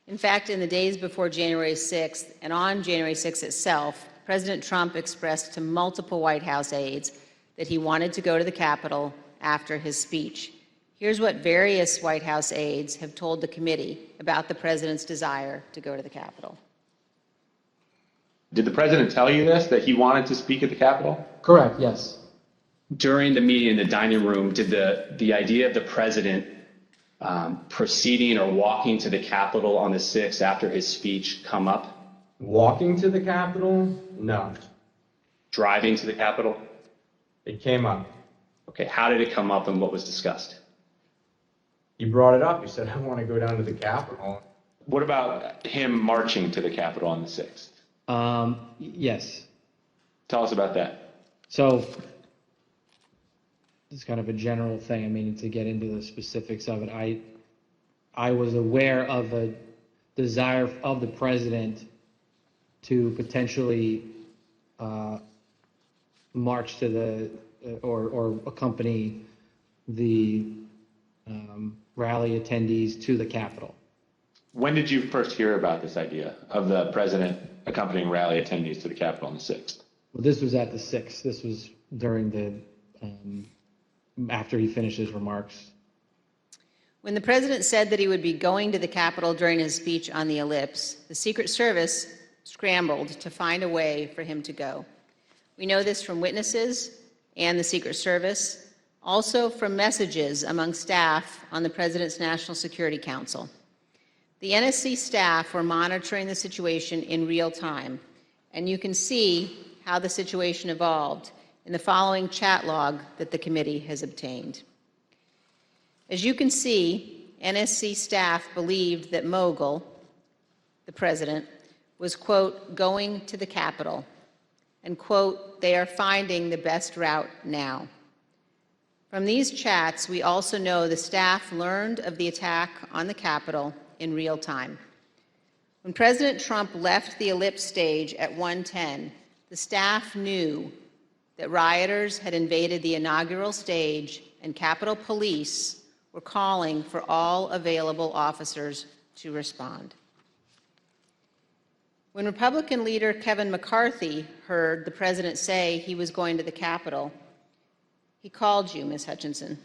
Speaker 2: In fact, in the days before January 6th and on January 6th itself, President Trump expressed to multiple White House aides that he wanted to go to the Capitol after his speech. Here's what various White House aides have told the committee about the president's desire to go to the Capitol.
Speaker 12: Did the president tell you this, that he wanted to speak at the Capitol?
Speaker 13: Correct, yes.
Speaker 12: during the meeting in the dining room, did the idea of the president proceeding or walking to the Capitol on the 6th after his speech come up?
Speaker 13: Walking to the Capitol? No.
Speaker 12: Driving to the Capitol?
Speaker 13: It came up.
Speaker 12: Okay, how did it come up and what was discussed?
Speaker 13: He brought it up. He said, I want to go down to the Capitol.
Speaker 12: What about him marching to the Capitol on the 6th?
Speaker 14: Yes.
Speaker 12: Tell us about that.
Speaker 14: So it's kind of a general thing. I mean, to get into the specifics of it, I was aware of a desire of the president to potentially march to the or accompany the rally attendees to the Capitol.
Speaker 12: When did you first hear about this idea of the president accompanying rally attendees to the Capitol on the 6th?
Speaker 14: Well, this was at the 6th. This was during the after he finished his remarks.
Speaker 2: When the president said that he would be going to the Capitol during his speech on the ellipse, the Secret Service scrambled to find a way for him to go. We know this from witnesses and the Secret Service, also from messages among staff on the President's National Security Council. The NSC staff were monitoring the situation in real time, and you can see how the situation evolved in the following chat log that the committee has obtained. As you can see, NSC staff believed that Mogul, the president, was, quote, going to the Capitol, and, quote, they are finding the best route now. From these chats, we also know the staff learned of the attack on the Capitol in real time. When President Trump left the ellipse stage at 1:10, the staff knew that rioters had invaded the inaugural stage and Capitol Police were calling for all available officers to respond. When Republican leader Kevin McCarthy heard the president say he was going to the Capitol, he called you, Ms. Hutchinson.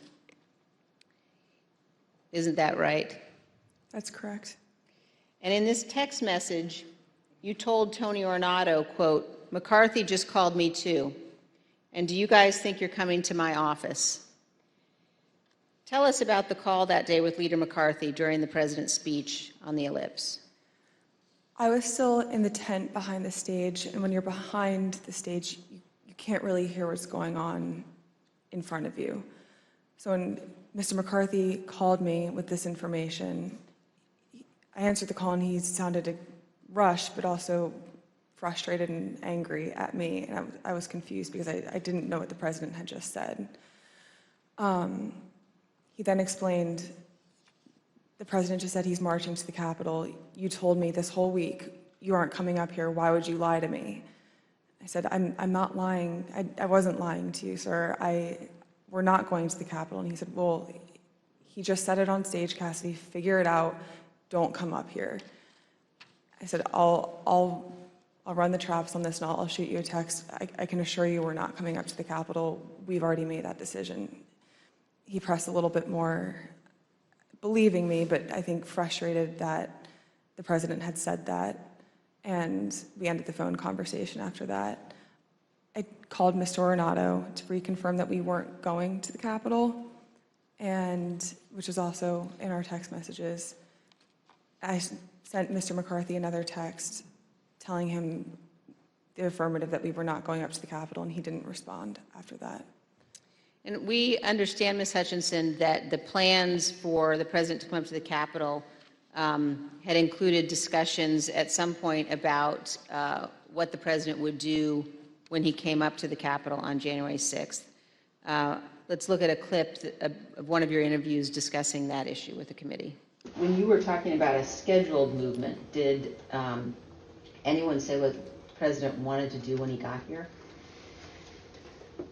Speaker 2: Isn't that right?
Speaker 3: That's correct.
Speaker 2: And in this text message, you told Tony Ornato, quote, McCarthy just called me too. And do you guys think you're coming to my office? Tell us about the call that day with Leader McCarthy during the president's speech on the ellipse.
Speaker 3: I was still in the tent behind the stage, and when you're behind the stage, you can't really hear what's going on in front of you. So when Mr. McCarthy called me with this information, I answered the call and he sounded rushed, but also frustrated and angry at me, and I was confused because I didn't know what the president had just said. He then explained, the president just said he's marching to the Capitol. You told me this whole week you aren't coming up here. Why would you lie to me? I said, I'm not lying. I wasn't lying to you, sir. We're not going to the Capitol. And he said, well, he just said it on stage, Cassidy. Figure it out. Don't come up here. I said, I'll run the traps on this and I'll shoot you a text. I can assure you we're not coming up to the Capitol. We've already made that decision. He pressed a little bit more, believing me, but I think frustrated that the president had said that, and we ended the phone conversation after that. I called Mr. Ornato to reconfirm that we weren't going to the Capitol, and which is also in our text messages. I sent Mr. McCarthy another text telling him the affirmative that we were not going up to the Capitol, and he didn't respond after that.
Speaker 2: And we understand, Ms. Hutchinson, that the plans for the president to come up to the Capitol had included discussions at some point about what the president would do when he came up to the Capitol on January 6th. Let's look at a clip of one of your interviews discussing that issue with the committee.
Speaker 10: When you were talking about a scheduled movement, did anyone say what the president wanted to do when he got here?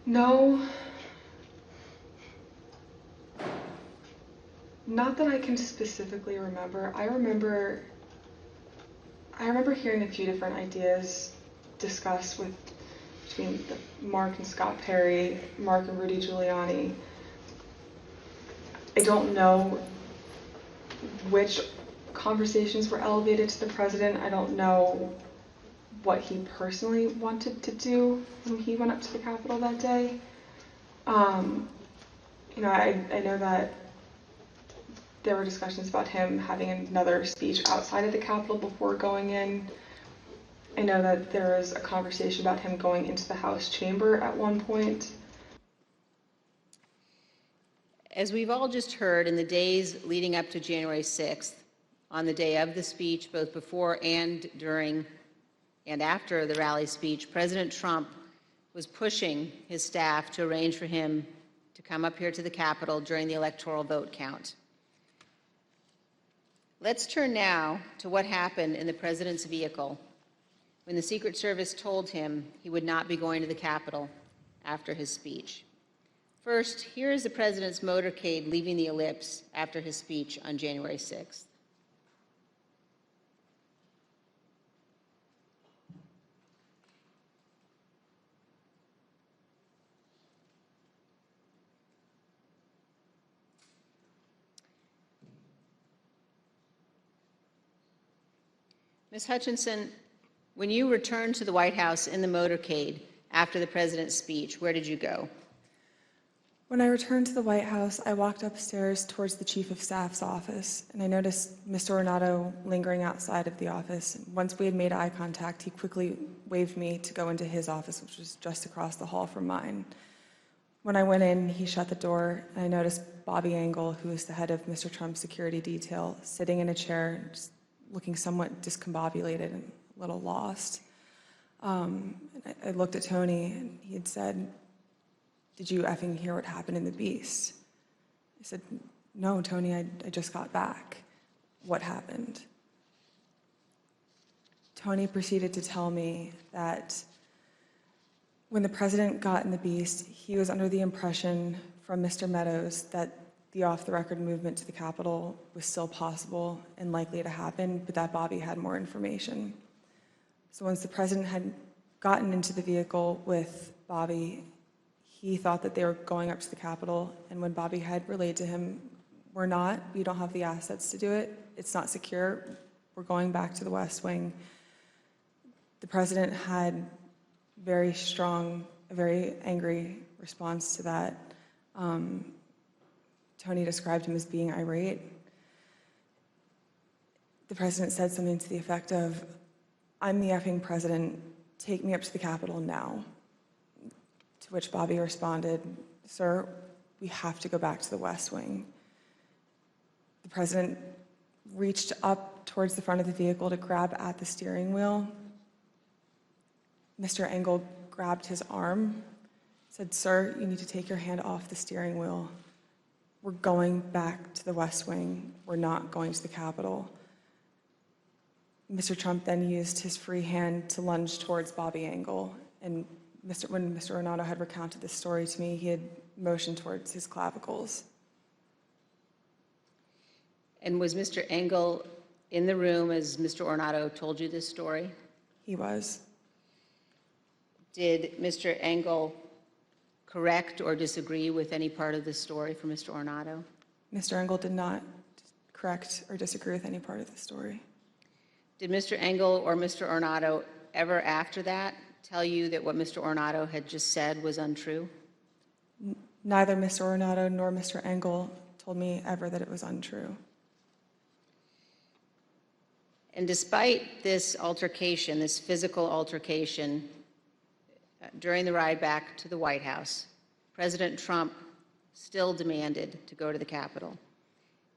Speaker 3: No. Not that I can specifically remember. I remember hearing a few different ideas discussed between Mark and Scott Perry, Mark and Rudy Giuliani. I don't know which conversations were elevated to the president. I don't know what he personally wanted to do when he went up to the Capitol that day. I know that there were discussions about him having another speech outside of the Capitol before going in. I know that there was a conversation about him going into the House chamber at one point.
Speaker 2: As we've all just heard, in the days leading up to January 6th, on the day of the speech, both before and during and after the rally speech, President Trump was pushing his staff to arrange for him to come up here to the Capitol during the electoral vote count. Let's turn now to what happened in the president's vehicle when the Secret Service told him he would not be going to the Capitol after his speech. First, here is the president's motorcade leaving the ellipse after his speech on January 6th. Ms. Hutchinson, when you returned to the White House in the motorcade after the president's speech, where did you go?
Speaker 3: When I returned to the White House, I walked upstairs towards the Chief of Staff's office, and I noticed Mr. Ornato lingering outside of the office. Once we had made eye contact, he quickly waved me to go into his office, which was just across the hall from mine. When I went in, he shut the door, and I noticed Bobby Engel, who is the head of Mr. Trump's security detail, sitting in a chair, just looking somewhat discombobulated and a little lost. I looked at Tony, and he had said, "Did you effing hear what happened in the Beast?" I said, "No, Tony, I just got back. What happened?" Tony proceeded to tell me that when the president got in the Beast, he was under the impression from Mr. Meadows that the off-the-record movement to the Capitol was still possible and likely to happen, but that Bobby had more information. So once the president had gotten into the vehicle with Bobby, he thought that they were going up to the Capitol, and when Bobby had relayed to him, "We're not, we don't have the assets to do it, it's not secure, we're going back to the West Wing," the president had a very angry response to that. Tony described him as being irate. The president said something to the effect of, "I'm the effing president, take me up to the Capitol now." To which Bobby responded, "Sir, we have to go back to the West Wing." The president reached up towards the front of the vehicle to grab at the steering wheel. Mr. Engel grabbed his arm, said, "Sir, you need to take your hand off the steering wheel. We're going back to the West Wing. We're not going to the Capitol." Mr. Trump then used his free hand to lunge towards Bobby Engel, and when Mr. Ornato had recounted this story to me, he had motioned towards his clavicles.
Speaker 2: And was Mr. Engel in the room as Mr. Ornato told you this story?
Speaker 3: He was.
Speaker 2: Did Mr. Engel correct or disagree with any part of this story from Mr. Ornato?
Speaker 3: Mr. Engel did not correct or disagree with any part of the story.
Speaker 2: Did Mr. Engel or Mr. Ornato ever after that tell you that what Mr. Ornato had just said was untrue?
Speaker 3: Neither Mr. Ornato nor Mr. Engel told me ever that it was untrue.
Speaker 2: And despite this altercation, this physical altercation, during the ride back to the White House, President Trump still demanded to go to the Capitol.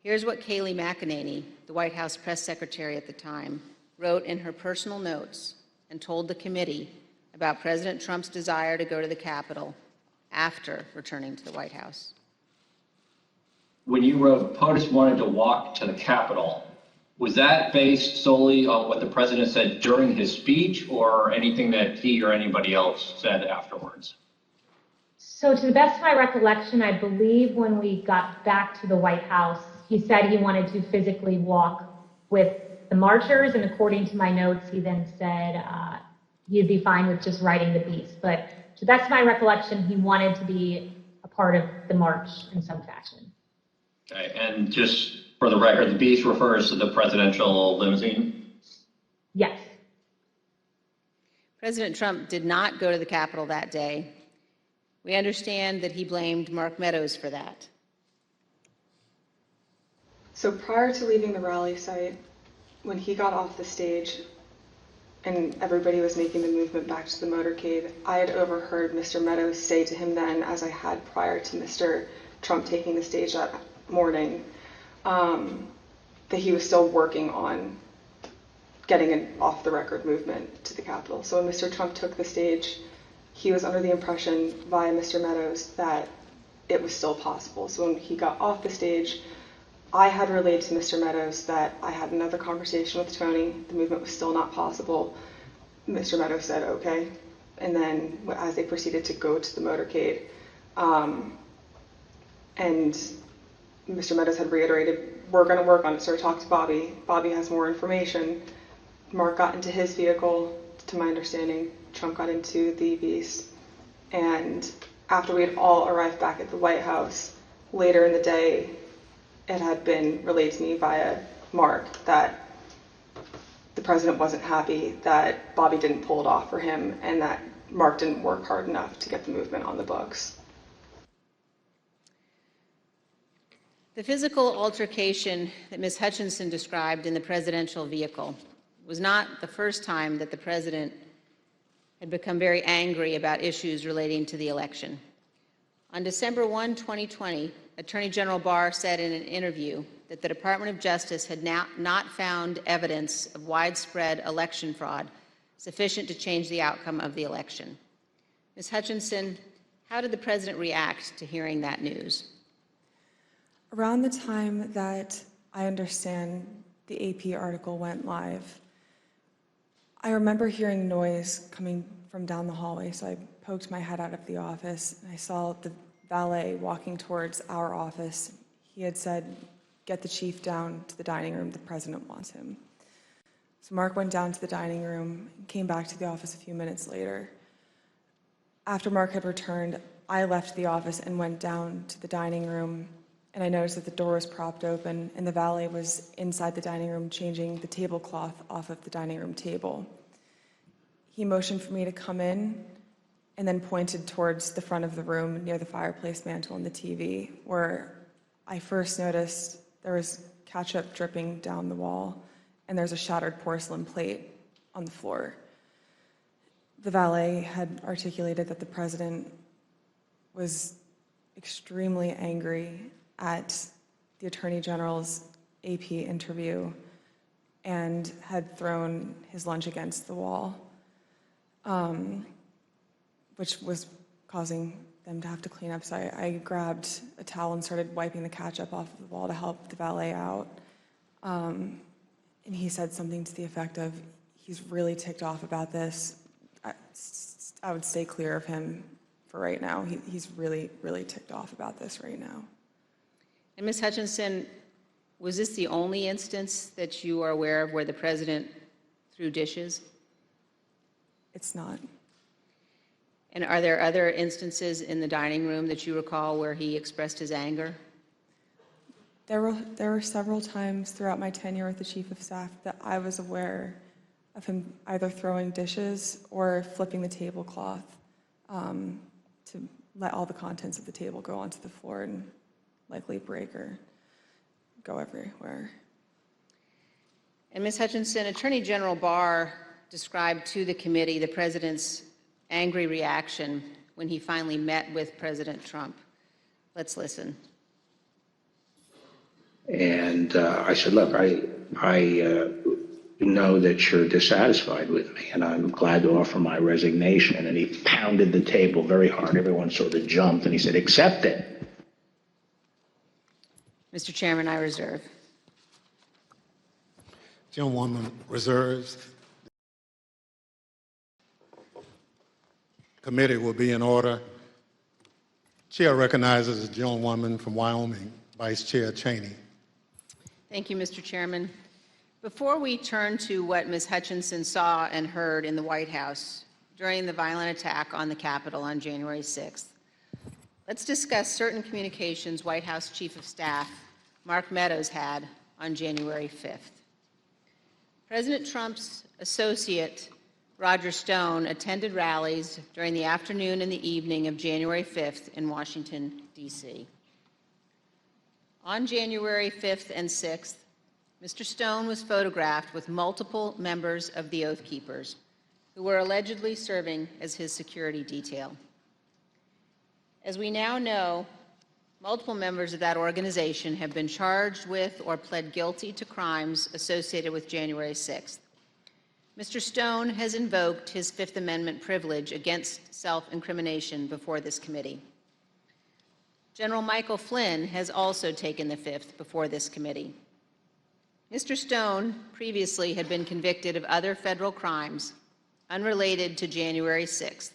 Speaker 2: Here's what Kayleigh McEnany, the White House press secretary at the time, wrote in her personal notes and told the committee about President Trump's desire to go to the Capitol after returning to the White House.
Speaker 15: When you wrote POTUS wanted to walk to the Capitol, was that based solely on what the president said during his speech or anything that he or anybody else said afterwards?
Speaker 16: So to the best of my recollection, I believe when we got back to the White House, he said he wanted to physically walk with the marchers, and according to my notes, he then said he'd be fine with just riding the Beast. But to the best of my recollection, he wanted to be a part of the march in some fashion.
Speaker 15: Okay, and just for the record, the Beast refers to the presidential limousine?
Speaker 16: Yes.
Speaker 2: President Trump did not go to the Capitol that day. We understand that he blamed Mark Meadows for that.
Speaker 3: So prior to leaving the rally site, when he got off the stage and everybody was making the movement back to the motorcade, I had overheard Mr. Meadows say to him then, as I had prior to Mr. Trump taking the stage that morning, that he was still working on getting an off-the-record movement to the Capitol. So when Mr. Trump took the stage, he was under the impression via Mr. Meadows that it was still possible. So when he got off the stage, I had relayed to Mr. Meadows that I had another conversation with Tony. The movement was still not possible. Mr. Meadows said, okay. And then as they proceeded to go to the motorcade, and Mr. Meadows had reiterated, we're going to work on it. So I talked to Bobby. Bobby has more information. Mark got into his vehicle, to my understanding. Trump got into the Beast. And after we had all arrived back at the White House, later in the day, it had been relayed to me via Mark that the president wasn't happy, that Bobby didn't pull it off for him, and that Mark didn't work hard enough to get the movement on the books.
Speaker 2: The physical altercation that Ms. Hutchinson described in the presidential vehicle was not the first time that the president had become very angry about issues relating to the election. On December 1, 2020, Attorney General Barr said in an interview that the Department of Justice had not found evidence of widespread election fraud sufficient to change the outcome of the election. Ms. Hutchinson, how did the president react to hearing that news?
Speaker 3: Around the time that I understand the AP article went live, I remember hearing noise coming from down the hallway, so I poked my head out of the office, and I saw the valet walking towards our office. He had said, get the chief down to the dining room, the president wants him. So Mark went down to the dining room and came back to the office a few minutes later. After Mark had returned, I left the office and went down to the dining room, and I noticed that the door was propped open and the valet was inside the dining room changing the tablecloth off of the dining room table. He motioned for me to come in and then pointed towards the front of the room near the fireplace mantel and the TV, where I first noticed there was ketchup dripping down the wall and there's a shattered porcelain plate on the floor. The valet had articulated that the president was extremely angry at the Attorney General's AP interview and had thrown his lunch against the wall, which was causing them to have to clean up. So I grabbed a towel and started wiping the ketchup off of the wall to help the valet out. And he said something to the effect of, he's really ticked off about this. I would stay clear of him for right now. He's really, really ticked off about this right now.
Speaker 2: And Ms. Hutchinson, was this the only instance that you are aware of where the president threw dishes?
Speaker 3: It's not.
Speaker 2: And are there other instances in the dining room that you recall where he expressed his anger?
Speaker 3: There were several times throughout my tenure with the Chief of Staff that I was aware of him either throwing dishes or flipping the tablecloth to let all the contents of the table go onto the floor and likely break or go everywhere.
Speaker 2: And Ms. Hutchinson, Attorney General Barr described to the committee the president's angry reaction when he finally met with President Trump. Let's listen.
Speaker 17: And I said, look, I know that you're dissatisfied with me, and I'm glad to offer my resignation. And he pounded the table very hard. Everyone sort of jumped, and he said, accept it.
Speaker 2: Mr. Chairman, I reserve.
Speaker 1: Gentlewoman reserves. Committee will be in order. Chair recognizes the gentlewoman from Wyoming, Vice Chair Cheney.
Speaker 2: Thank you, Mr. Chairman. Before we turn to what Ms. Hutchinson saw and heard in the White House during the violent attack on the Capitol on January 6th, let's discuss certain communications White House Chief of Staff Mark Meadows had on January 5th. President Trump's associate, Roger Stone attended rallies during the afternoon and the evening of January 5th in Washington, D.C. On January 5th and 6th, Mr. Stone was photographed with multiple members of the Oath Keepers, who were allegedly serving as his security detail. As we now know, multiple members of that organization have been charged with or pled guilty to crimes associated with January 6th. Mr. Stone has invoked his Fifth Amendment privilege against self-incrimination before this committee. General Michael Flynn has also taken the fifth before this committee. Mr. Stone previously had been convicted of other federal crimes unrelated to January 6th.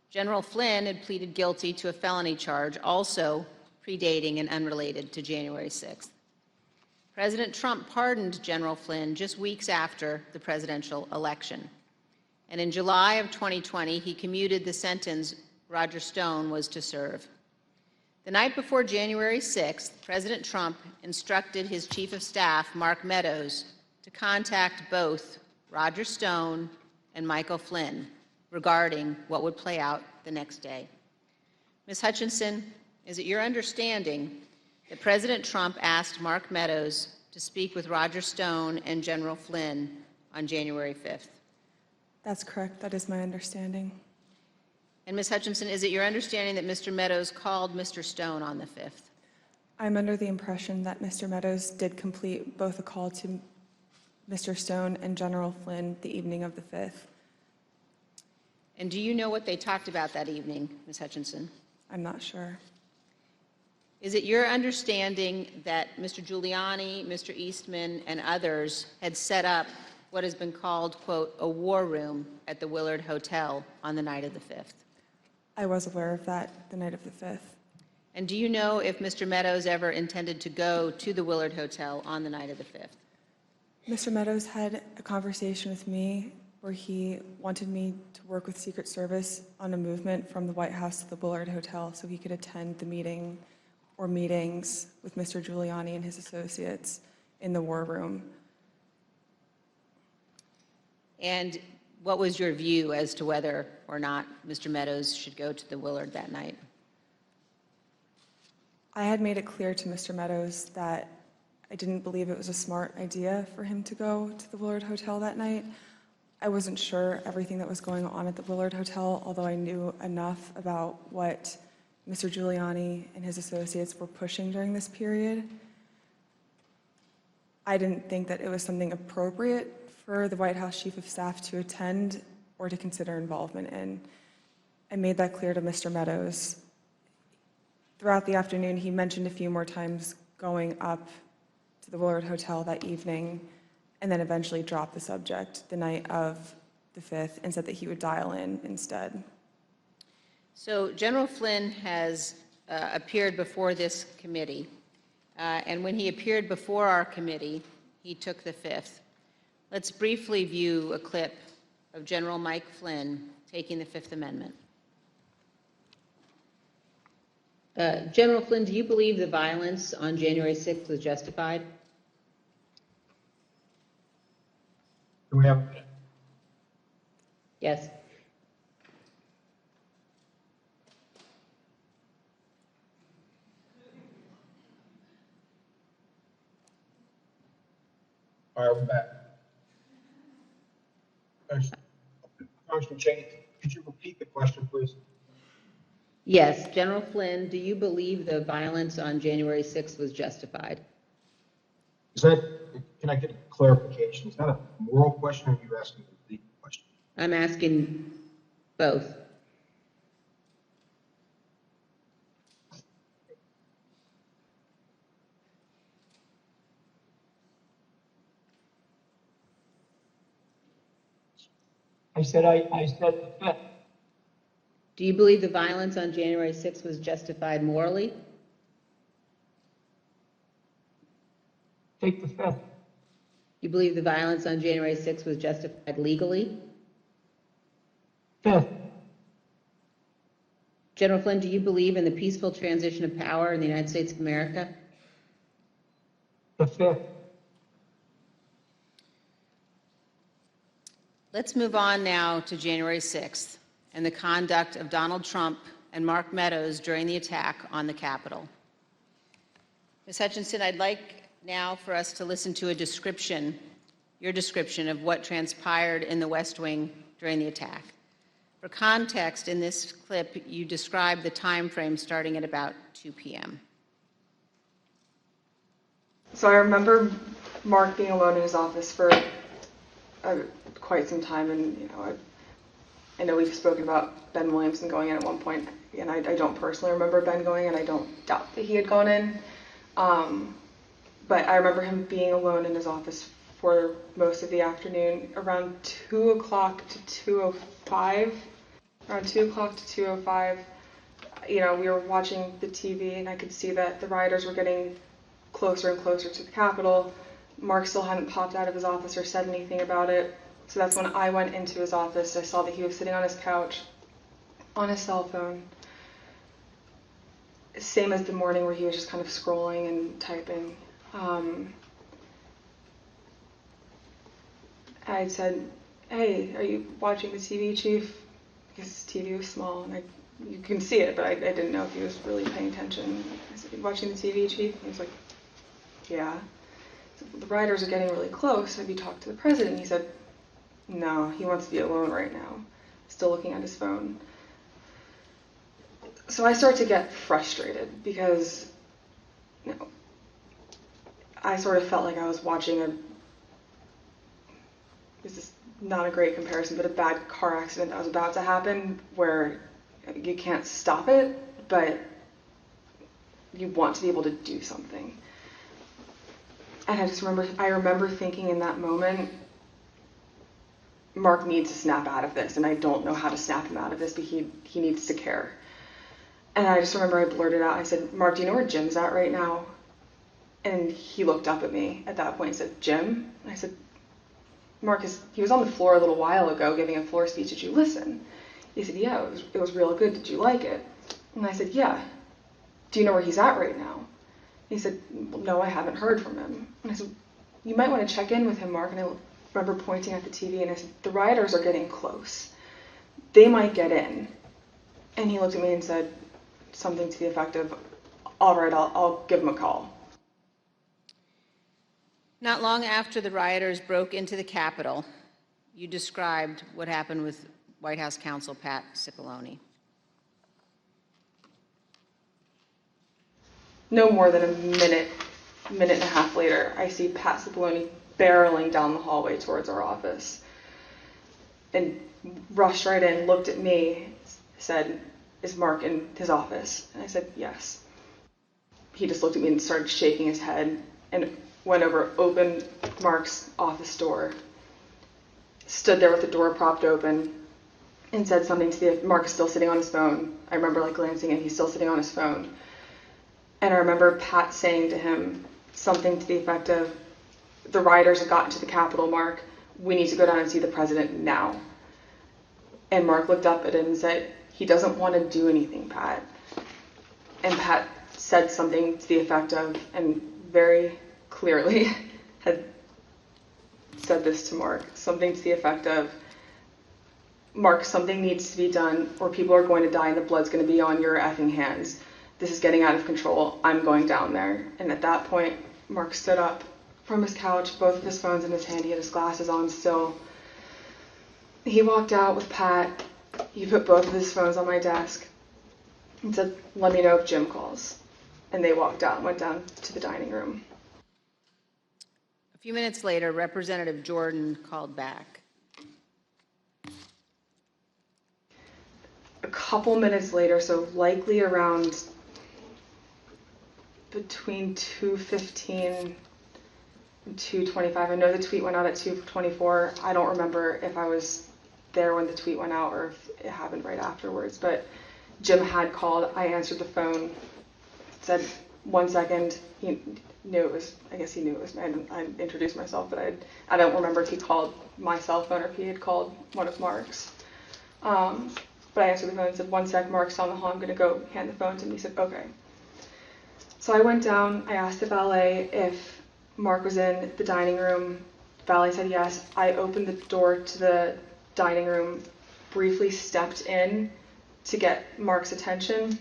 Speaker 2: General Flynn had pleaded guilty to a felony charge also predating and unrelated to January 6th. President Trump pardoned General Flynn just weeks after the presidential election. And in July of 2020, he commuted the sentence Roger Stone was to serve. The night before January 6th, President Trump instructed his Chief of Staff, Mark Meadows, to contact both Roger Stone and Michael Flynn regarding what would play out the next day. Ms. Hutchinson, is it your understanding that President Trump asked Mark Meadows to speak with Roger Stone and General Flynn on January 5th?
Speaker 3: That's correct. That is my understanding.
Speaker 2: And Ms. Hutchinson, is it your understanding that Mr. Meadows called Mr. Stone on the 5th?
Speaker 3: I'm under the impression that Mr. Meadows did complete both a call to Mr. Stone and General Flynn the evening of the 5th.
Speaker 2: And do you know what they talked about that evening, Ms. Hutchinson?
Speaker 3: I'm not sure.
Speaker 2: Is it your understanding that Mr. Giuliani, Mr. Eastman, and others had set up what has been called, quote, a war room at the Willard Hotel on the night of the 5th?
Speaker 3: I was aware of that the night of the 5th.
Speaker 2: And do you know if Mr. Meadows ever intended to go to the Willard Hotel on the night of the 5th?
Speaker 3: Mr. Meadows had a conversation with me where he wanted me to work with Secret Service on a movement from the White House to the Willard Hotel so he could attend the meeting or meetings with Mr. Giuliani and his associates in the war room.
Speaker 2: And what was your view as to whether or not Mr. Meadows should go to the Willard that night?
Speaker 3: I had made it clear to Mr. Meadows that I didn't believe it was a smart idea for him to go to the Willard Hotel that night. I wasn't sure everything that was going on at the Willard Hotel, although I knew enough about what Mr. Giuliani and his associates were pushing during this period. I didn't think that it was something appropriate for the White House Chief of Staff to attend or to consider involvement in. I made that clear to Mr. Meadows. Throughout the afternoon, he mentioned a few more times going up to the Willard Hotel that evening, and then eventually dropped the subject the night of the 5th and said that he would dial in instead.
Speaker 2: So General Flynn has appeared before this committee, and when he appeared before our committee, he took the 5th. Let's briefly view a clip of General Mike Flynn taking the Fifth Amendment. General Flynn, do you believe the violence on January 6th was justified?
Speaker 13: Do we have?
Speaker 2: Yes.
Speaker 13: All right, we're back. Congressman Cheney, could you repeat the question, please?
Speaker 2: Yes. General Flynn, do you believe the violence on January 6th was justified?
Speaker 13: Is that, can I get a clarification? Is that a moral question or are you asking a legal question?
Speaker 2: I'm asking both.
Speaker 13: I said the fifth.
Speaker 2: Do you believe the violence on January 6th was justified morally?
Speaker 13: Take the fifth.
Speaker 2: You believe the violence on January 6th was justified legally?
Speaker 13: Fifth.
Speaker 2: General Flynn, do you believe in the peaceful transition of power in the United States of America?
Speaker 13: The fifth.
Speaker 2: Let's move on now to January 6th and the conduct of Donald Trump and Mark Meadows during the attack on the Capitol. Ms. Hutchinson, I'd like now for us to listen to a description, your description of what transpired in the West Wing during the attack. For context, in this clip, you describe the time frame starting at about 2 p.m.
Speaker 3: So I remember Mark being alone in his office for quite some time, and I know we've spoken about Ben Williamson going in at one point, and I don't personally remember Ben going in. I don't doubt that he had gone in, but I remember him being alone in his office for most of the afternoon, around 2 o'clock to 2:05. Around 2 o'clock to 2:05, we were watching the TV, and I could see that the rioters were getting closer and closer to the Capitol. Mark still hadn't popped out of his office or said anything about it. So that's when I went into his office. I saw that he was sitting on his couch, on his cell phone. Same as the morning where he was just kind of scrolling and typing. I said, "Hey, are you watching the TV, Chief?" Because his TV was small, and you can see it, but I didn't know if he was really paying attention. I said, "Are you watching the TV, Chief?" And he was like, "Yeah." So, "The rioters are getting really close. Have you talked to the president?" He said, "No, he wants to be alone right now." Still looking at his phone. So I start to get frustrated because I sort of felt like I was watching this is not a great comparison, but a bad car accident that was about to happen where you can't stop it, but you want to be able to do something. And I remember thinking in that moment, Mark needs to snap out of this, and I don't know how to snap him out of this, but he needs to care. And I just remember I blurted out, I said, "Mark, do you know where Jim's at right now?" And he looked up at me at that point and said, "Jim?" And I said, "Mark, he was on the floor a little while ago giving a floor speech. Did you listen?" He said, "Yeah, it was real good. Did you like it?" And I said, "Yeah. Do you know where he's at right now?" He said, "Well, no, I haven't heard from him." And I said, "You might want to check in with him, Mark." And I remember pointing at the TV, and I said, "The rioters are getting close. They might get in." And he looked at me and said something to the effect of, "All right, I'll give him a call."
Speaker 2: Not long after the rioters broke into the Capitol, you described what happened with White House counsel Pat Cipollone.
Speaker 3: No more than a minute and a half later, I see Pat Cipollone barreling down the hallway towards our office and rushed right in, looked at me, said, "Is Mark in his office?" And I said, "Yes." He just looked at me and started shaking his head and went over, opened Mark's office door, stood there with the door propped open, and said something to Mark is still sitting on his phone. I remember glancing and he's still sitting on his phone. And I remember Pat saying to him something to the effect of, "The rioters have gotten to the Capitol, Mark. We need to go down and see the president now." And Mark looked up at him and said, "He doesn't want to do anything, Pat." And Pat said something to the effect of, and very clearly had said this to Mark, something to the effect of, "Mark, something needs to be done or people are going to die and the blood's going to be on your effing hands. This is getting out of control. I'm going down there." And at that point, Mark stood up from his couch, both of his phones in his hand. He had his glasses on still. He walked out with Pat. He put both of his phones on my desk and said, "Let me know if Jim calls." And they walked out and went down to the dining room.
Speaker 2: A few minutes later, Representative Jordan called back.
Speaker 3: A couple minutes later, so likely around between 2:15 and 2:25. I know the tweet went out at 2:24. I don't remember if I was there when the tweet went out or if it happened right afterwards, but Jim had called. I answered the phone, said 1 second. He knew it was, I guess he knew it was me. I introduced myself, but I don't remember if he called my cell phone or if he had called one of Mark's. But I answered the phone and said, 1 sec, Mark's on the hall, I'm going to go hand the phone to him. He said, "Okay." So I went down, I asked the valet if Mark was in the dining room. Valley said yes. I opened the door to the dining room, briefly stepped in to get Mark's attention,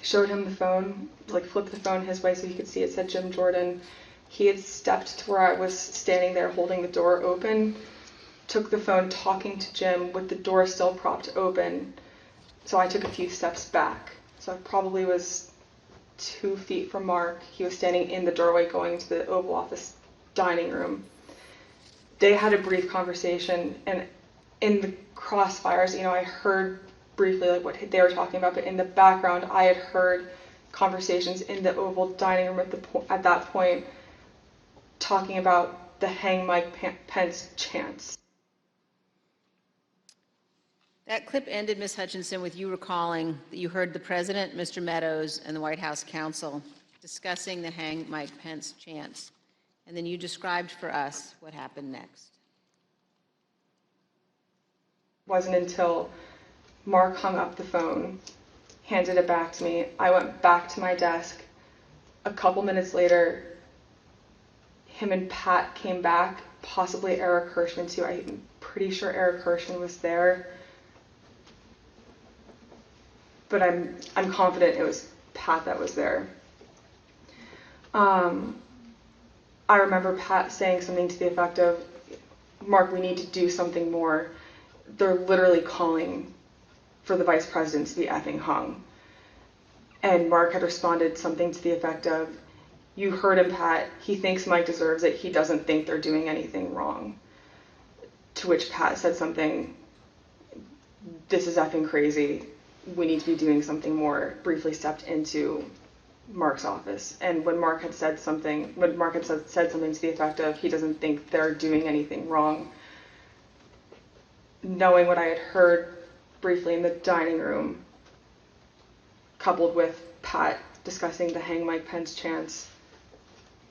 Speaker 3: showed him the phone, like flipped the phone his way so he could see it said Jim Jordan. He had stepped to where I was standing there holding the door open, took the phone talking to Jim with the door still propped open. So I took a few steps back. So I probably was 2 feet from Mark. He was standing in the doorway going to the Oval Office dining room. They had a brief conversation, and in the crossfires, I heard briefly like what they were talking about, but in the background, I had heard conversations in the Oval dining room at that point talking about the hang Mike Pence chants.
Speaker 2: That clip ended, Ms. Hutchinson, with you recalling that you heard the President, Mr. Meadows, and the White House counsel discussing the hang Mike Pence chants. And then you described for us what happened next.
Speaker 3: It wasn't until Mark hung up the phone, handed it back to me. I went back to my desk. A couple minutes later, him and Pat came back, possibly Eric Hirschman too. I'm pretty sure Eric Hirschman was there. But I'm confident it was Pat that was there. I remember Pat saying something to the effect of, Mark, we need to do something more. They're literally calling for the vice president to be effing hung. And Mark had responded something to the effect of, you heard him, Pat. He thinks Mike deserves it. He doesn't think they're doing anything wrong. To which Pat said something, this is effing crazy. We need to be doing something more. Briefly stepped into Mark's office. And when Mark had said something to the effect of, he doesn't think they're doing anything wrong, knowing what I had heard briefly in the dining room, coupled with Pat discussing the hang Mike Pence chants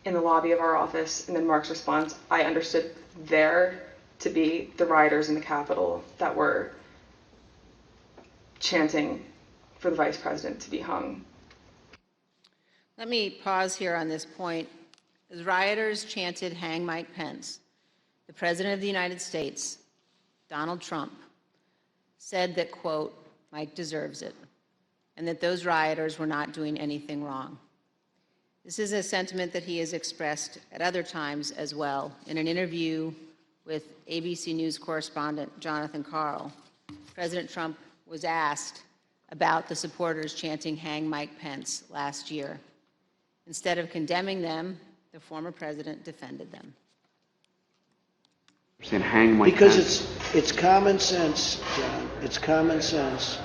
Speaker 3: in the lobby of our office, and then Mark's response, I understood there to be the rioters in the Capitol that were chanting for the vice president to be hung.
Speaker 2: Let me pause here on this point. As rioters chanted hang Mike Pence, the President of the United States, Donald Trump, said that, quote, Mike deserves it, and that those rioters were not doing anything wrong. This is a sentiment that he has expressed at other times as well. In an interview with ABC News correspondent Jonathan Karl, President Trump was asked about the supporters chanting hang Mike Pence last year. Instead of condemning them, the former president defended them.
Speaker 11: Hang Mike because Pence. It's common sense, John. It's common sense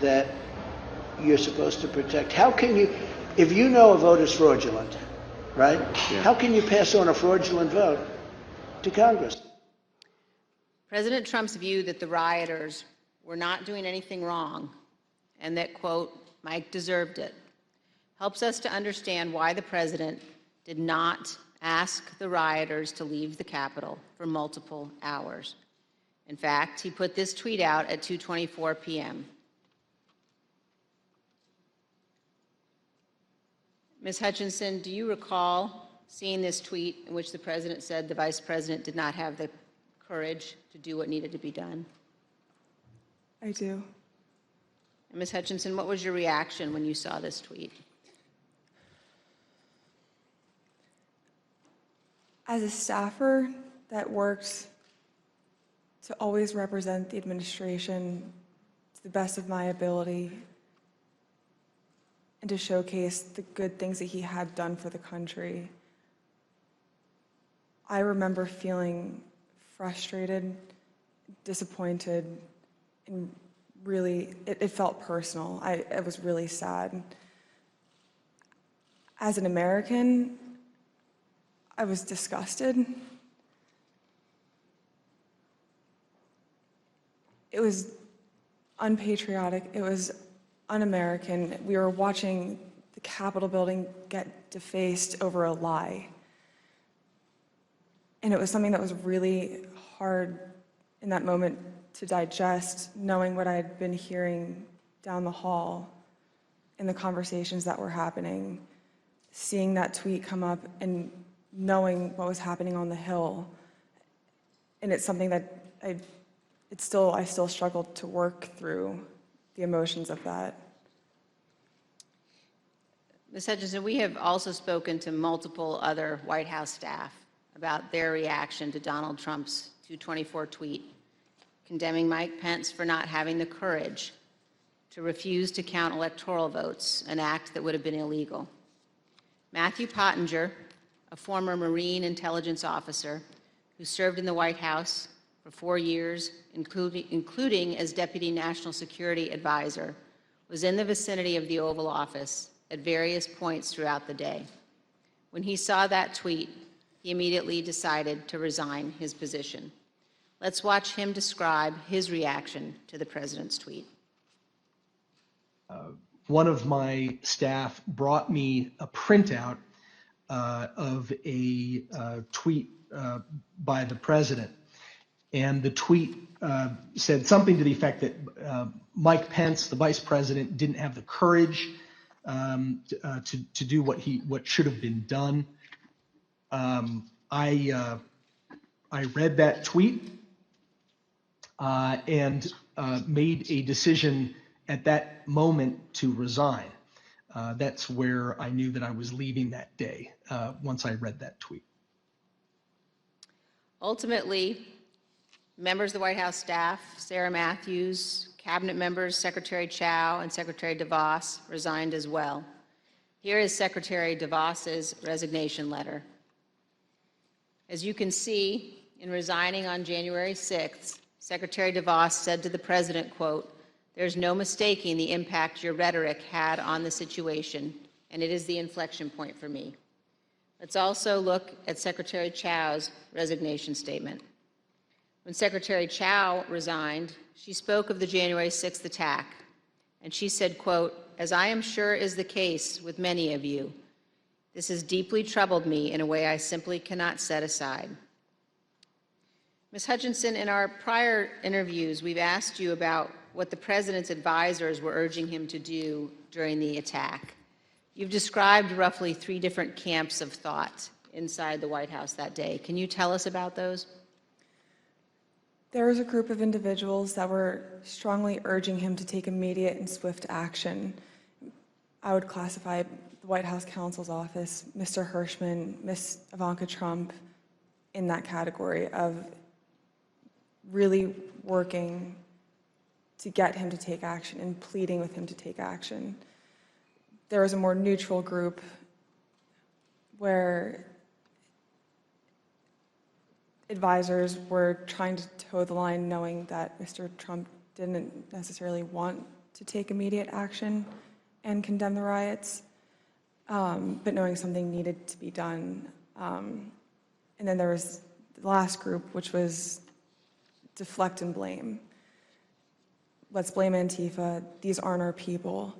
Speaker 11: that you're supposed to protect. How can you, if you know a vote is fraudulent, right? Yeah. How can you pass on a fraudulent vote to Congress?
Speaker 2: President Trump's view that the rioters were not doing anything wrong and that, quote, Mike deserved it, helps us to understand why the president did not ask the rioters to leave the Capitol for multiple hours. In fact, he put this tweet out at 2:24 p.m. Ms. Hutchinson, do you recall seeing this tweet in which the president said the vice president did not have the courage to do what needed to be done?
Speaker 3: I do.
Speaker 2: And Ms. Hutchinson, what was your reaction when you saw this tweet?
Speaker 3: As a staffer that works to always represent the administration to the best of my ability and to showcase the good things that he had done for the country, I remember feeling frustrated, disappointed, and really, it felt personal. It was really sad. As an American, I was disgusted. It was unpatriotic. It was un-American. We were watching the Capitol building get defaced over a lie. And it was something that was really hard in that moment to digest, knowing what I had been hearing down the hall in the conversations that were happening, seeing that tweet come up and knowing what was happening on the Hill, And it's something that I still struggle to work through the emotions of that.
Speaker 2: Ms. Hutchinson, we have also spoken to multiple other White House staff about their reaction to Donald Trump's 224 tweet, condemning Mike Pence for not having the courage to refuse to count electoral votes, an act that would have been illegal. Matthew Pottinger, a former Marine intelligence officer who served in the White House for 4 years, including as Deputy National Security Advisor, was in the vicinity of the Oval Office at various points throughout the day. When he saw that tweet, he immediately decided to resign his position. Let's watch him describe his reaction to the president's tweet.
Speaker 18: One of my staff brought me a printout of a tweet by the president. And the tweet said something to the effect that Mike Pence, the vice president, didn't have the courage to do what should have been done. I read that tweet and made a decision at that moment to resign. That's where I knew that I was leaving that day, once I read that tweet.
Speaker 2: Ultimately, members of the White House staff, Sarah Matthews, cabinet members Secretary Chao and Secretary DeVos resigned as well. Here is Secretary DeVos's resignation letter. As you can see, in resigning on January 6th, Secretary DeVos said to the president, quote, "There's no mistaking the impact your rhetoric had on the situation, and it is the inflection point for me." Let's also look at Secretary Chao's resignation statement. When Secretary Chao resigned, she spoke of the January 6th attack, and she said, quote, "As I am sure is the case with many of you, this has deeply troubled me in a way I simply cannot set aside." Ms. Hutchinson, in our prior interviews, we've asked you about what the president's advisors were urging him to do during the attack. You've described roughly 3 different camps of thought inside the White House that day. Can you tell us about those?
Speaker 3: There was a group of individuals that were strongly urging him to take immediate and swift action. I would classify the White House counsel's office, Mr. Hirschman, Ms. Ivanka Trump in that category of really working to get him to take action and pleading with him to take action. There was a more neutral group where advisors were trying to toe the line, knowing that Mr. Trump didn't necessarily want to take immediate action and condemn the riots, but knowing something needed to be done. And then there was the last group, which was deflect and blame. Let's blame Antifa. These aren't our people.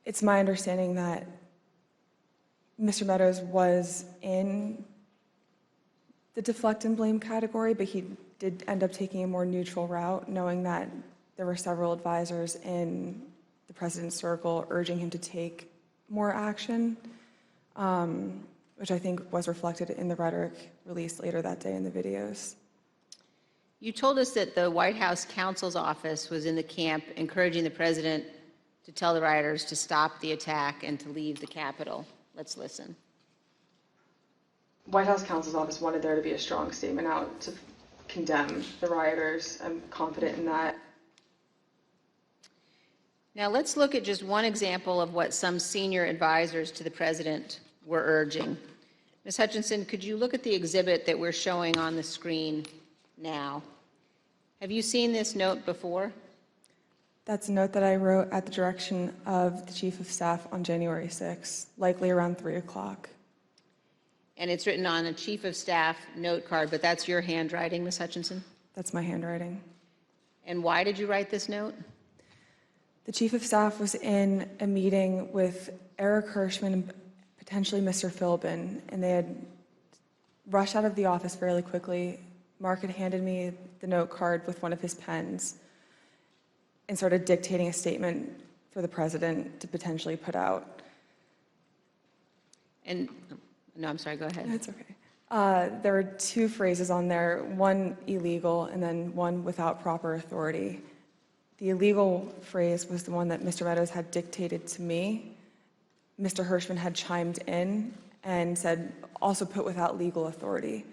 Speaker 3: It's my understanding that Mr. Meadows was in the deflect and blame category, but he did end up taking a more neutral route, knowing that there were several advisors in the president's circle urging him to take more action, which I think was reflected in the rhetoric released later that day in the videos.
Speaker 2: You told us that the White House counsel's office was in the camp encouraging the president to tell the rioters to stop the attack and to leave the Capitol. Let's listen.
Speaker 3: White House counsel's office wanted there to be a strong statement out to condemn the rioters. I'm confident in that.
Speaker 2: Now let's look at just one example of what some senior advisors to the president were urging. Ms. Hutchinson, could you look at the exhibit that we're showing on the screen now? Have you seen this note before?
Speaker 3: That's a note that I wrote at the direction of the Chief of Staff on January 6th, likely around 3 o'clock.
Speaker 2: And it's written on a Chief of Staff note card, but that's your handwriting, Ms. Hutchinson?
Speaker 3: That's my handwriting.
Speaker 2: And why did you write this note?
Speaker 3: The Chief of Staff was in a meeting with Eric Hirschman and potentially Mr. Philbin, and they had rushed out of the office fairly quickly. Mark had handed me the note card with one of his pens and started dictating a statement for the president to potentially put out.
Speaker 2: And, no, I'm sorry, go ahead.
Speaker 3: That's okay. There were two phrases on there, one illegal and then one without proper authority. The illegal phrase was the one that Mr. Meadows had dictated to me. Mr. Hirschman had chimed in and said, also put without legal authority.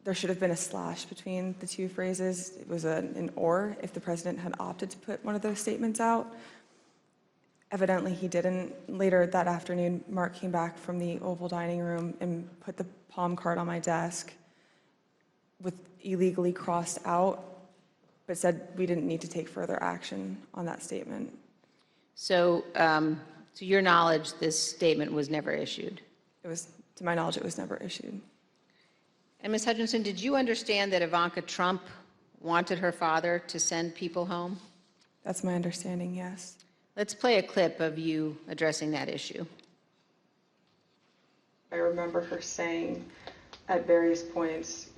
Speaker 3: There should have been a slash between the two phrases. It was an or if the president had opted to put one of those statements out. Evidently he didn't. Later that afternoon, Mark came back from the Oval Dining Room and put the palm card on my desk with illegally crossed out, but said we didn't need to take further action on that statement.
Speaker 2: So, to your knowledge, this statement was never issued?
Speaker 3: It was, to my knowledge, it was never issued.
Speaker 2: And Ms. Hutchinson, did you understand that Ivanka Trump wanted her father to send people home?
Speaker 3: That's my understanding, yes.
Speaker 2: Let's play a clip of you addressing that issue.
Speaker 3: I remember her saying at various points,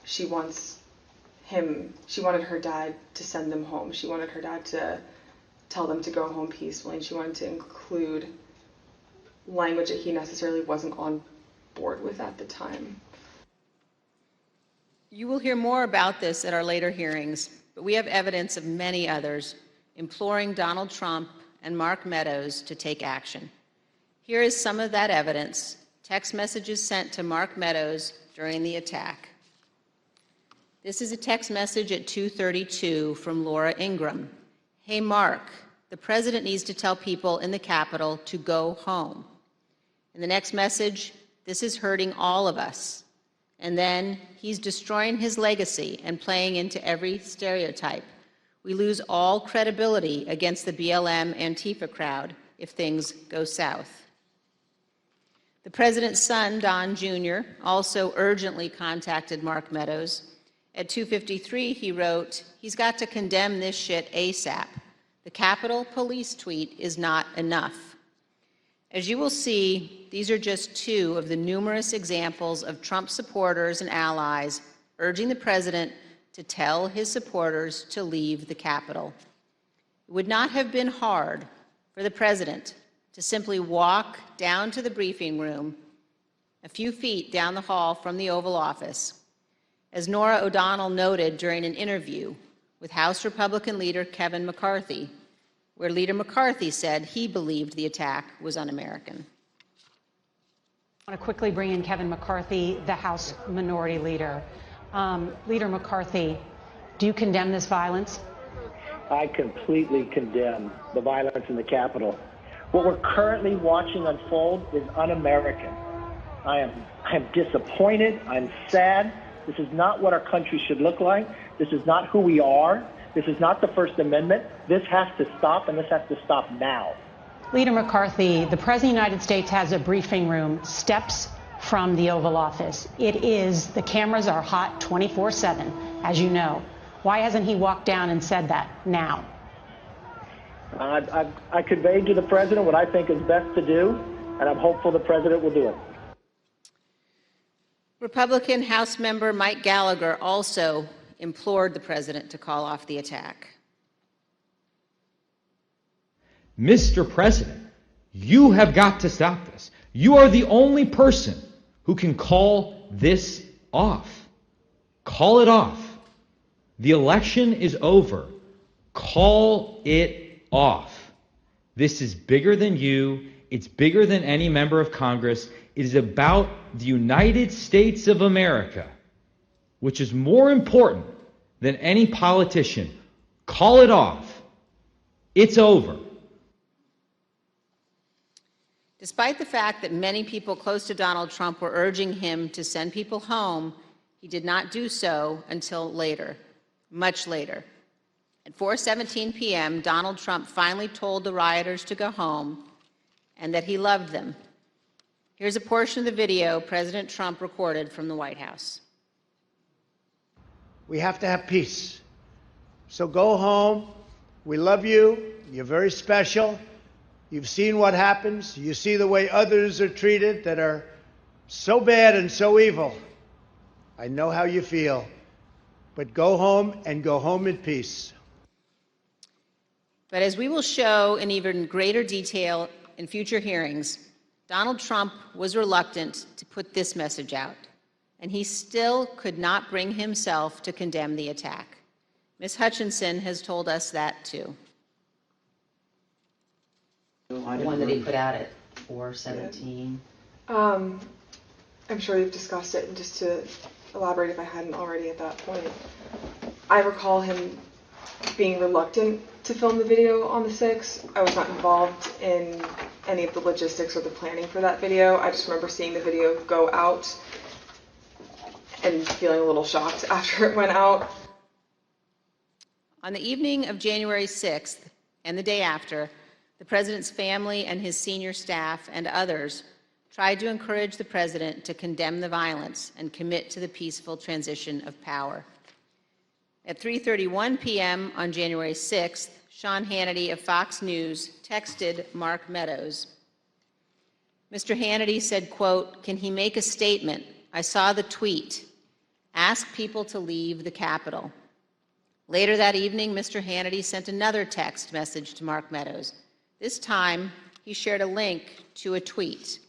Speaker 3: she wanted her dad to send them home. She wanted her dad to tell them to go home peacefully, and she wanted to include language that he necessarily wasn't on board with at the time.
Speaker 2: You will hear more about this at our later hearings, but we have evidence of many others imploring Donald Trump and Mark Meadows to take action. Here is some of that evidence, text messages sent to Mark Meadows during the attack. This is a text message at 2:32 from Laura Ingram. Hey, Mark, the president needs to tell people in the Capitol to go home. In the next message, this is hurting all of us. And then he's destroying his legacy and playing into every stereotype. We lose all credibility against the BLM Antifa crowd if things go south. The president's son, Don Jr., also urgently contacted Mark Meadows. At 2:53, he wrote, he's got to condemn this shit ASAP. The Capitol Police tweet is not enough. As you will see, these are just two of the numerous examples of Trump supporters and allies urging the president to tell his supporters to leave the Capitol. It would not have been hard for the president to simply walk down to the briefing room a few feet down the hall from the Oval Office. As Norah O'Donnell noted during an interview with House Republican leader Kevin McCarthy, where Leader McCarthy said he believed the attack was un-American.
Speaker 19: I want to quickly bring in Kevin McCarthy, the House Minority Leader. Leader McCarthy, do you condemn this violence?
Speaker 20: I completely condemn the violence in the Capitol. What we're currently watching unfold is un-American. I am disappointed. I'm sad. This is not what our country should look like. This is not who we are. This is not the First Amendment. This has to stop, and this has to stop now.
Speaker 19: Leader McCarthy, the President of the United States has a briefing room steps from the Oval Office. The cameras are hot 24/7, as you know. Why hasn't he walked down and said that now?
Speaker 20: I conveyed to the president what I think is best to do, and I'm hopeful the president will do it.
Speaker 2: Republican House member Mike Gallagher also implored the president to call off the attack.
Speaker 21: Mr. President, you have got to stop this. You are the only person who can call this off. Call it off. The election is over. Call it off. This is bigger than you. It's bigger than any member of Congress. It is about the United States of America, which is more important than any politician. Call it off. It's over.
Speaker 2: Despite the fact that many people close to Donald Trump were urging him to send people home, he did not do so until later, much later. At 4:17 p.m., Donald Trump finally told the rioters to go home and that he loved them. Here's a portion of the video President Trump recorded from the White House.
Speaker 11: We have to have peace. So go home. We love you. You're very special. You've seen what happens. You see the way others are treated that are so bad and so evil. I know how you feel. But go home and go home in peace.
Speaker 2: But as we will show in even greater detail in future hearings, Donald Trump was reluctant to put this message out, and he still could not bring himself to condemn the attack. Ms. Hutchinson has told us that too.
Speaker 10: The one that he put out at 4:17.
Speaker 3: I'm sure you've discussed it, and just to elaborate if I hadn't already at that point, I recall him being reluctant to film the video on the 6th. I was not involved in any of the logistics or the planning for that video. I just remember seeing the video go out and feeling a little shocked after it went out.
Speaker 2: On the evening of January 6th and the day after, the president's family and his senior staff and others tried to encourage the president to condemn the violence and commit to the peaceful transition of power. At 3:31 p.m. on January 6th, Sean Hannity of Fox News texted Mark Meadows. Mr. Hannity said, quote, "Can he make a statement? I saw the tweet. Ask people to leave the Capitol." Later that evening, Mr. Hannity sent another text message to Mark Meadows. This time, he shared a link to a tweet.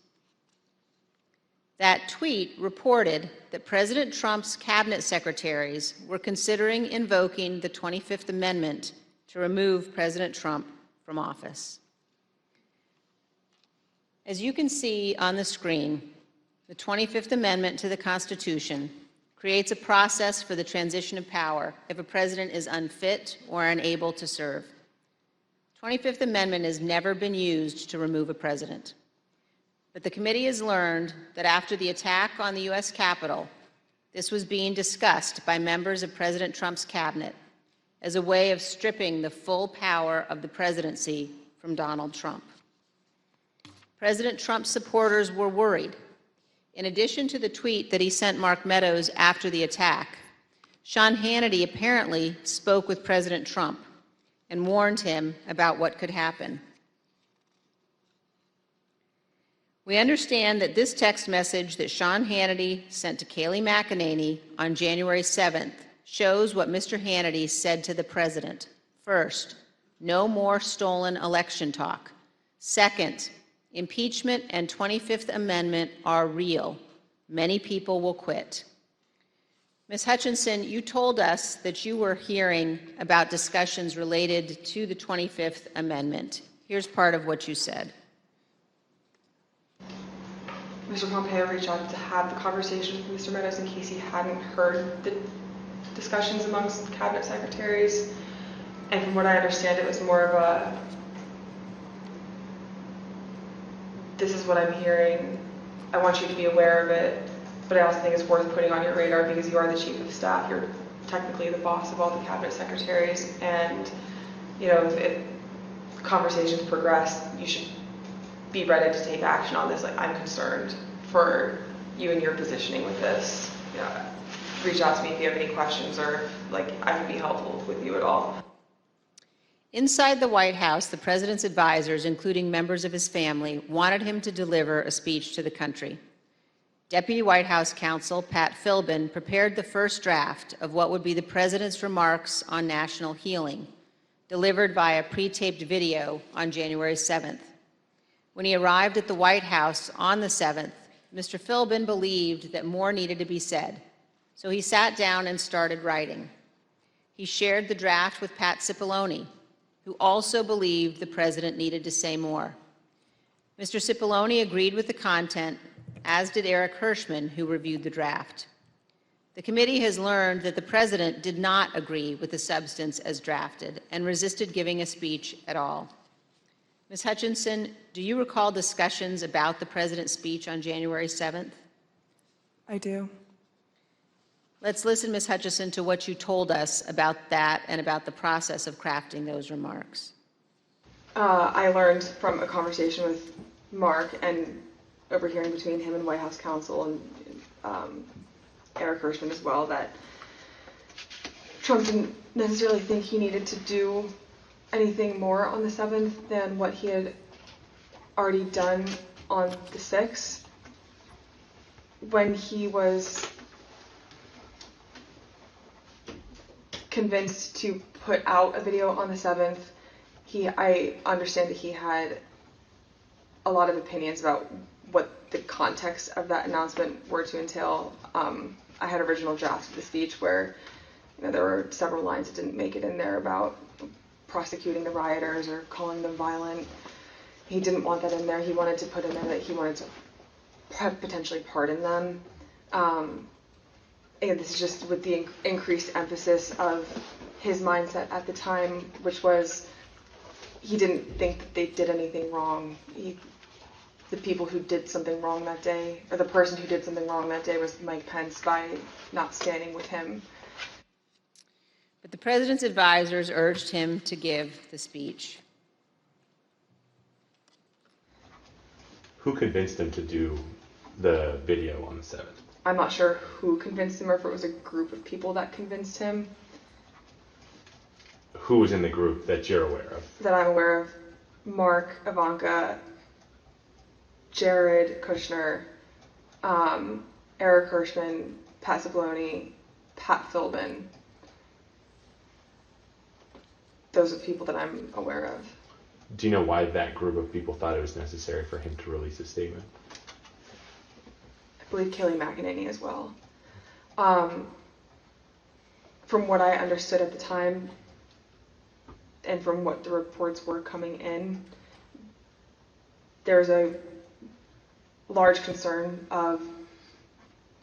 Speaker 2: That tweet reported that President Trump's cabinet secretaries were considering invoking the 25th Amendment to remove President Trump from office. As you can see on the screen, the 25th Amendment to the Constitution creates a process for the transition of power if a president is unfit or unable to serve. The 25th Amendment has never been used to remove a president. But the committee has learned that after the attack on the U.S. Capitol, this was being discussed by members of President Trump's cabinet as a way of stripping the full power of the presidency from Donald Trump. President Trump's supporters were worried. In addition to the tweet that he sent Mark Meadows after the attack, Sean Hannity apparently spoke with President Trump and warned him about what could happen. We understand that this text message that Sean Hannity sent to Kayleigh McEnany on January 7th shows what Mr. Hannity said to the president. First, no more stolen election talk. Second, impeachment and 25th Amendment are real. Many people will quit. Ms. Hutchinson, you told us that you were hearing about discussions related to the 25th Amendment. Here's part of what you said.
Speaker 3: Mr. Pompeo reached out to have the conversation with Mr. Meadows in case he hadn't heard the discussions amongst cabinet secretaries. And from what I understand, it was more of a, this is what I'm hearing, I want you to be aware of it, but I also think it's worth putting on your radar because you are the chief of staff. You're technically the boss of all the cabinet secretaries, and you know, if conversations progress, you should be ready to take action on this. Like, I'm concerned for you and your positioning with this. Yeah. Reach out to me if you have any questions, or like I can be helpful with you at all.
Speaker 2: Inside the White House, the president's advisors, including members of his family, wanted him to deliver a speech to the country. Deputy White House counsel Pat Philbin prepared the first draft of what would be the president's remarks on national healing, delivered via pre-taped video on January 7th. When he arrived at the White House on the 7th, Mr. Philbin believed that more needed to be said, so he sat down and started writing. He shared the draft with Pat Cipollone, who also believed the president needed to say more. Mr. Cipollone agreed with the content, as did Eric Hirschman, who reviewed the draft. The committee has learned that the president did not agree with the substance as drafted and resisted giving a speech at all. Ms. Hutchinson, do you recall discussions about the president's speech on January 7th?
Speaker 3: I do.
Speaker 2: Let's listen, Ms. Hutchinson, to what you told us about that and about the process of crafting those remarks.
Speaker 3: I learned from a conversation with Mark and overhearing between him and White House counsel and Eric Hirschman as well that Trump didn't necessarily think he needed to do anything more on the 7th than what he had already done on the 6th. When he was convinced to put out a video on the 7th, I understand that he had a lot of opinions about context of that announcement were to entail, I had original drafts of the speech where, there were several lines that didn't make it in there about prosecuting the rioters or calling them violent. He didn't want that in there. He wanted to put in there that he wanted to potentially pardon them. And this is just with the increased emphasis of his mindset at the time, which was he didn't think that they did anything wrong. The people who did something wrong that day, or the person who did something wrong that day, was Mike Pence by not standing with him.
Speaker 2: But the president's advisors urged him to give the speech.
Speaker 4: Who convinced him to do the video on the 7th?
Speaker 3: I'm not sure who convinced him or if it was a group of people that convinced him.
Speaker 4: Who was in the group that you're aware of?
Speaker 3: That I'm aware of: Mark, Ivanka, Jared Kushner, Eric Hirschman, Pat Zabloni, Pat Philbin. Those are the people that I'm aware of.
Speaker 4: Do you know why that group of people thought it was necessary for him to release a statement?
Speaker 3: I believe Kayleigh McEnany as well. From what I understood at the time, and from what the reports were coming in, there's a large concern of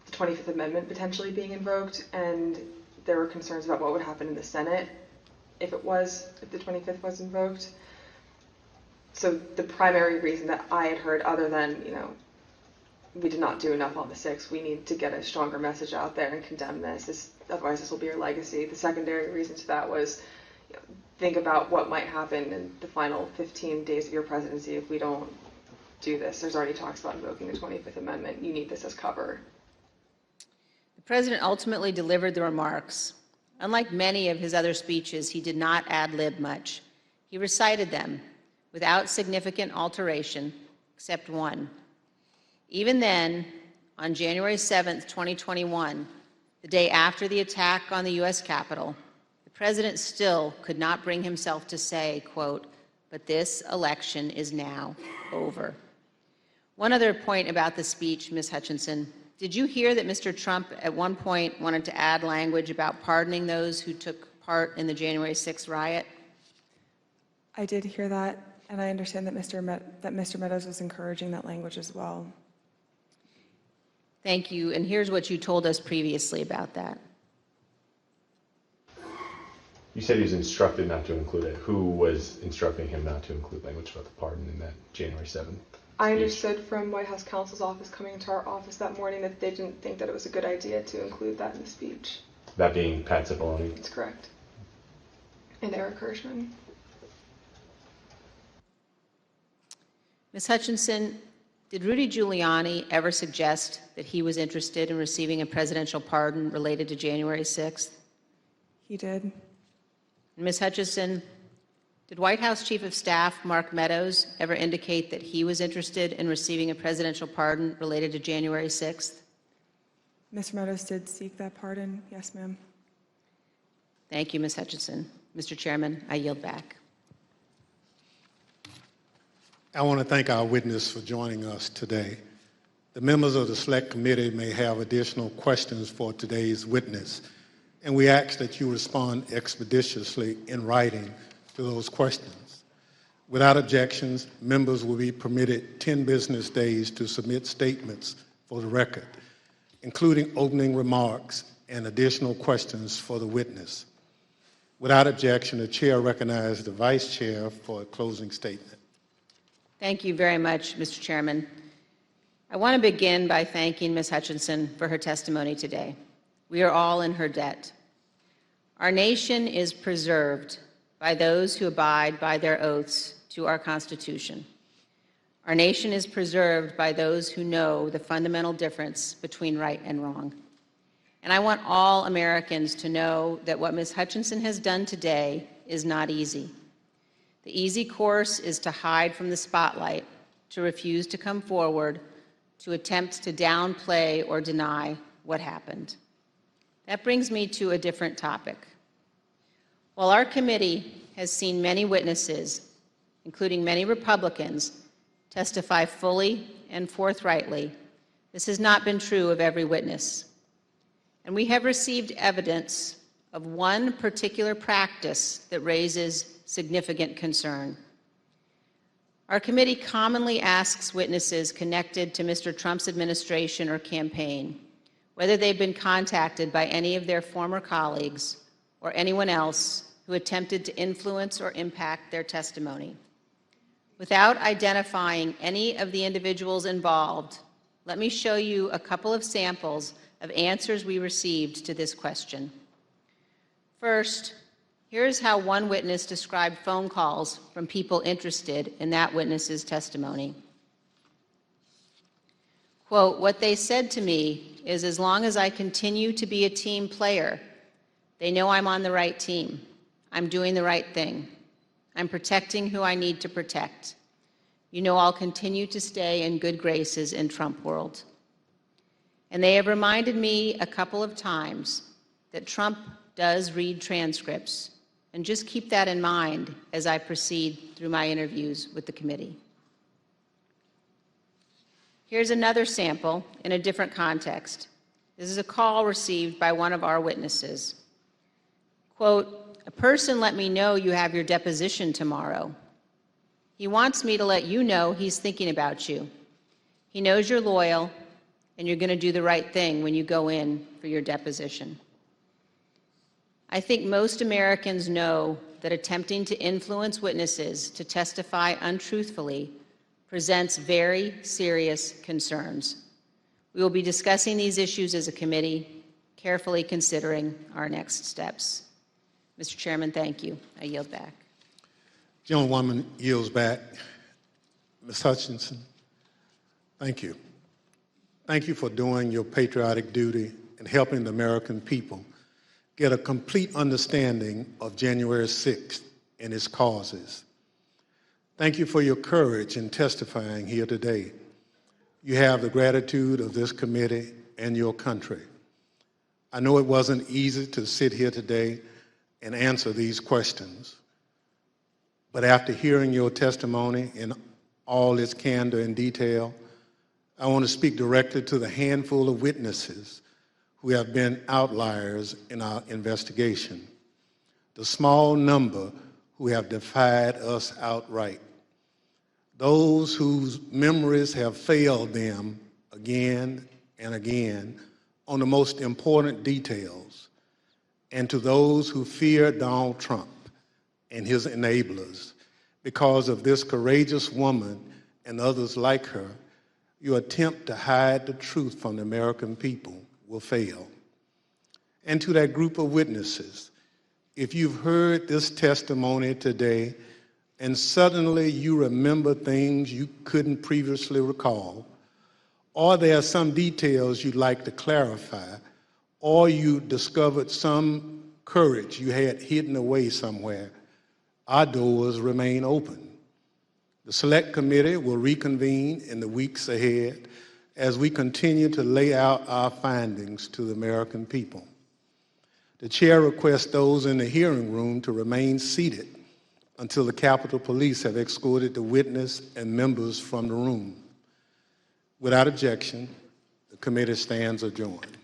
Speaker 3: the 25th Amendment potentially being invoked, and there were concerns about what would happen in the Senate if the 25th was invoked. So the primary reason that I had heard, other than, we did not do enough on the 6th, we need to get a stronger message out there and condemn this, otherwise this will be our legacy. The secondary reason to that was, think about what might happen in the final 15 days of your presidency if we don't do this. There's already talks about invoking the 25th Amendment. You need this as cover.
Speaker 2: The president ultimately delivered the remarks. Unlike many of his other speeches, he did not ad-lib much. He recited them without significant alteration, except one. Even then, on January 7th, 2021, the day after the attack on the U.S. Capitol, the president still could not bring himself to say, quote, "But this election is now over." One other point about the speech, Ms. Hutchinson. Did you hear that Mr. Trump at one point wanted to add language about pardoning those who took part in the January 6th riot?
Speaker 3: I did hear that, and I understand that Mr. Meadows was encouraging that language as well.
Speaker 2: Thank you, and here's what you told us previously about that.
Speaker 4: You said he was instructed not to include it. Who was instructing him not to include language about the pardon in that January 7th?
Speaker 3: I understood from White House counsel's office coming into our office that morning that they didn't think that it was a good idea to include that in the speech.
Speaker 4: That being Pat Cipollone?
Speaker 3: That's correct. And Eric Hirschman.
Speaker 2: Ms. Hutchinson, did Rudy Giuliani ever suggest that he was interested in receiving a presidential pardon related to January 6th?
Speaker 3: He did.
Speaker 2: Ms. Hutchinson, did White House Chief of Staff Mark Meadows ever indicate that he was interested in receiving a presidential pardon related to January 6th?
Speaker 3: Mr. Meadows did seek that pardon. Yes, ma'am.
Speaker 2: Thank you, Ms. Hutchinson. Mr. Chairman, I yield back.
Speaker 1: I want to thank our witness for joining us today. The members of the Select Committee may have additional questions for today's witness, and we ask that you respond expeditiously in writing to those questions. Without objections, members will be permitted 10 business days to submit statements for the record, including opening remarks and additional questions for the witness. Without objection, the chair recognizes the vice chair for a closing statement.
Speaker 2: Thank you very much, Mr. Chairman. I want to begin by thanking Ms. Hutchinson for her testimony today. We are all in her debt. Our nation is preserved by those who abide by their oaths to our Constitution. Our nation is preserved by those who know the fundamental difference between right and wrong. And I want all Americans to know that what Ms. Hutchinson has done today is not easy. The easy course is to hide from the spotlight, to refuse to come forward, to attempt to downplay or deny what happened. That brings me to a different topic. While our committee has seen many witnesses, including many Republicans, testify fully and forthrightly This has not been true of every witness. And we have received evidence of one particular practice that raises significant concern. Our committee commonly asks witnesses connected to Mr. Trump's administration or campaign whether they've been contacted by any of their former colleagues or anyone else who attempted to influence or impact their testimony. Without identifying any of the individuals involved, let me show you a couple of samples of answers we received to this question. First, here's how one witness described phone calls from people interested in that witness's testimony. Quote, "What they said to me is as long as I continue to be a team player, they know I'm on the right team. I'm doing the right thing. I'm protecting who I need to protect. You know I'll continue to stay in good graces in Trump world. And they have reminded me a couple of times that Trump does read transcripts, and just keep that in mind as I proceed through my interviews with the committee." Here's another sample in a different context. This is a call received by one of our witnesses. Quote, "A person let me know you have your deposition tomorrow. He wants me to let you know he's thinking about you. He knows you're loyal and you're going to do the right thing when you go in for your deposition." I think most Americans know that attempting to influence witnesses to testify untruthfully presents very serious concerns. We will be discussing these issues as a committee, carefully considering our next steps. Mr. Chairman, thank you. I yield back.
Speaker 1: Gentlewoman yields back. Ms. Hutchinson, thank you. Thank you for doing your patriotic duty and helping the American people get a complete understanding of January 6th and its causes. Thank you for your courage in testifying here today. You have the gratitude of this committee and your country. I know it wasn't easy to sit here today and answer these questions, but after hearing your testimony in all its candor and detail, I want to speak directly to the handful of witnesses who have been outliers in our investigation, the small number who have defied us outright, those whose memories have failed them again and again on the most important details, and to those who fear Donald Trump and his enablers. Because of this courageous woman and others like her, your attempt to hide the truth from the American people will fail. And to that group of witnesses, if you've heard this testimony today and suddenly you remember things you couldn't previously recall, or there are some details you'd like to clarify, or you discovered some courage you had hidden away somewhere, our doors remain open. The Select Committee will reconvene in the weeks ahead as we continue to lay out our findings to the American people. The chair requests those in the hearing room to remain seated until the Capitol Police have escorted the witness and members from the room. Without objection, the committee stands adjourned.